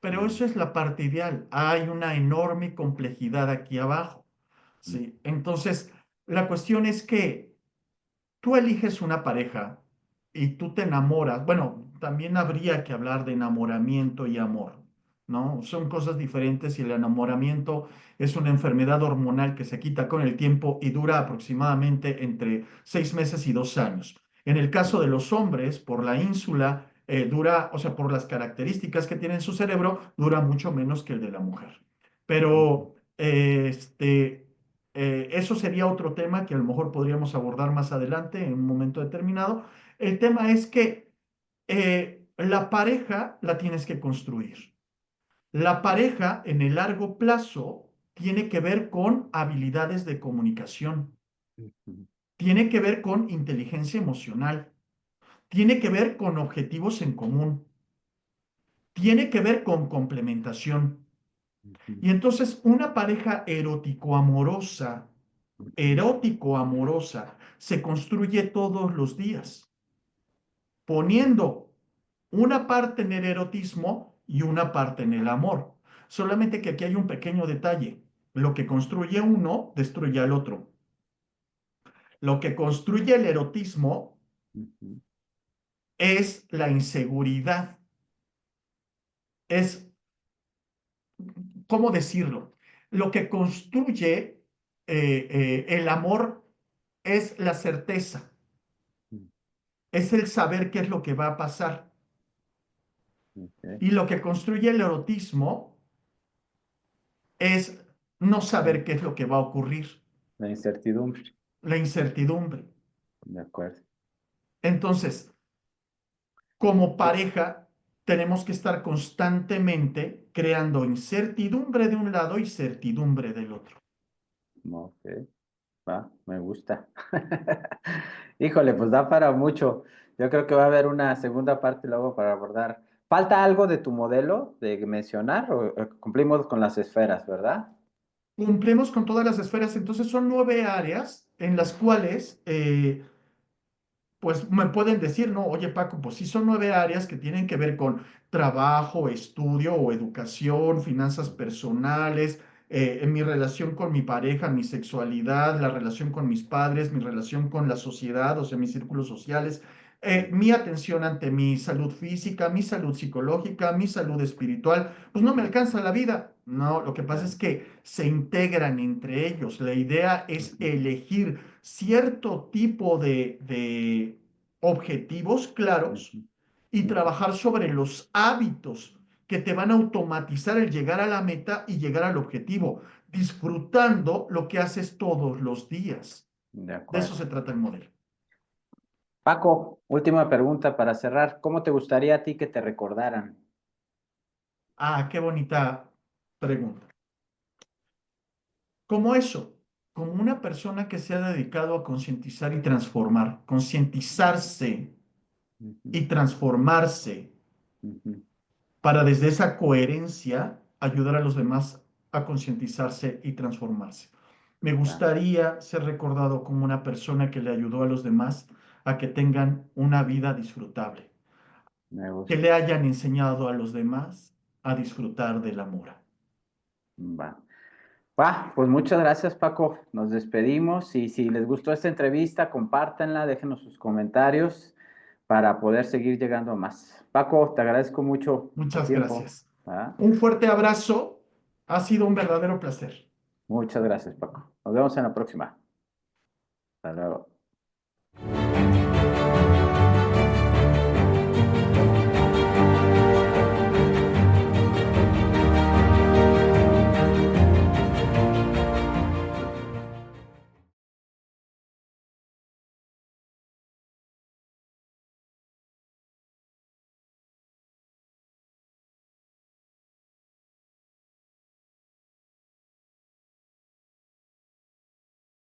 Pero ujú, eso es la parte ideal. Hay una enorme complejidad aquí abajo. ujú, ¿Sí? Entonces, la cuestión es que tú eliges una pareja y tú te enamoras. Bueno, también habría que hablar de enamoramiento y amor, ¿no? Son cosas diferentes y el enamoramiento es una enfermedad hormonal que se quita con el tiempo y dura aproximadamente entre 6 meses y 2 años. En el caso de los hombres, por la ínsula, dura, o sea, por las características que tiene en su cerebro, dura mucho menos que el de la mujer. ujú, Pero, eso sería otro tema que a lo mejor podríamos abordar más adelante en un momento determinado. El tema es que la pareja la tienes que construir. La pareja en el largo plazo tiene que ver con habilidades de comunicación, ujú, tiene que ver con inteligencia emocional, tiene que ver con objetivos en común, tiene que ver con complementación. ujú, Y entonces una pareja ujú, erótico-amorosa, se construye todos los días, poniendo una parte en el erotismo y una parte en el amor. Solamente que aquí hay un pequeño detalle. Lo que construye uno destruye al otro. Lo que construye el erotismo ujú, es la inseguridad. Es, ¿cómo decirlo? Lo que construye el amor es la certeza, ujú, es el saber qué es lo que va a pasar. ok, Y lo que construye el erotismo es no la saber qué es lo que va a ocurrir, la incertidumbre, la incertidumbre. de acuerdo. Entonces, como Sí, pareja, tenemos que estar constantemente creando incertidumbre de un lado y certidumbre del otro. ok, va, me gusta. Híjole, pues da para mucho. Yo creo que va a haber una segunda parte luego para abordar. ¿Falta algo de tu modelo de mencionar o cumplimos con las esferas, verdad? Cumplimos con todas las esferas, entonces son 9 áreas en las cuales pues me pueden decir, no, oye Paco, pues sí son 9 áreas que tienen que ver con trabajo, estudio o educación, finanzas personales, en mi relación con mi pareja, mi sexualidad, la relación con mis padres, mi relación con la sociedad, o sea, mis círculos sociales, mi atención ante mi salud física, mi salud psicológica, mi salud espiritual, pues no me alcanza la vida. No, lo que pasa es que se integran entre ellos. La idea es elegir cierto tipo de objetivos claros y trabajar sobre los hábitos que te van a automatizar el llegar a la meta y llegar al objetivo, disfrutando lo que haces todos los días. De De eso acuerdo. se trata el modelo. Paco, última pregunta para cerrar. ¿Cómo te gustaría a ti que te recordaran? Ah, qué bonita pregunta. Como eso, como una persona que se ha dedicado a concientizar y transformar, concientizarse Ujú, y transformarse ujú, para desde esa coherencia ayudar a los demás a concientizarse y transformarse. Me va, gustaría ser recordado como una persona que le ayudó a los demás a que tengan una vida disfrutable, me que gusta. le hayan enseñado a los demás a disfrutar del amor. Va. Va, pues muchas gracias, Paco. Nos despedimos y si les gustó esta entrevista, compártanla, déjenos sus comentarios para poder seguir llegando a más. Paco, te agradezco mucho el Muchas tiempo. gracias. ¿Va? Un fuerte abrazo. Ha sido un verdadero placer. Muchas gracias, Paco. Nos vemos en la próxima. Hasta luego.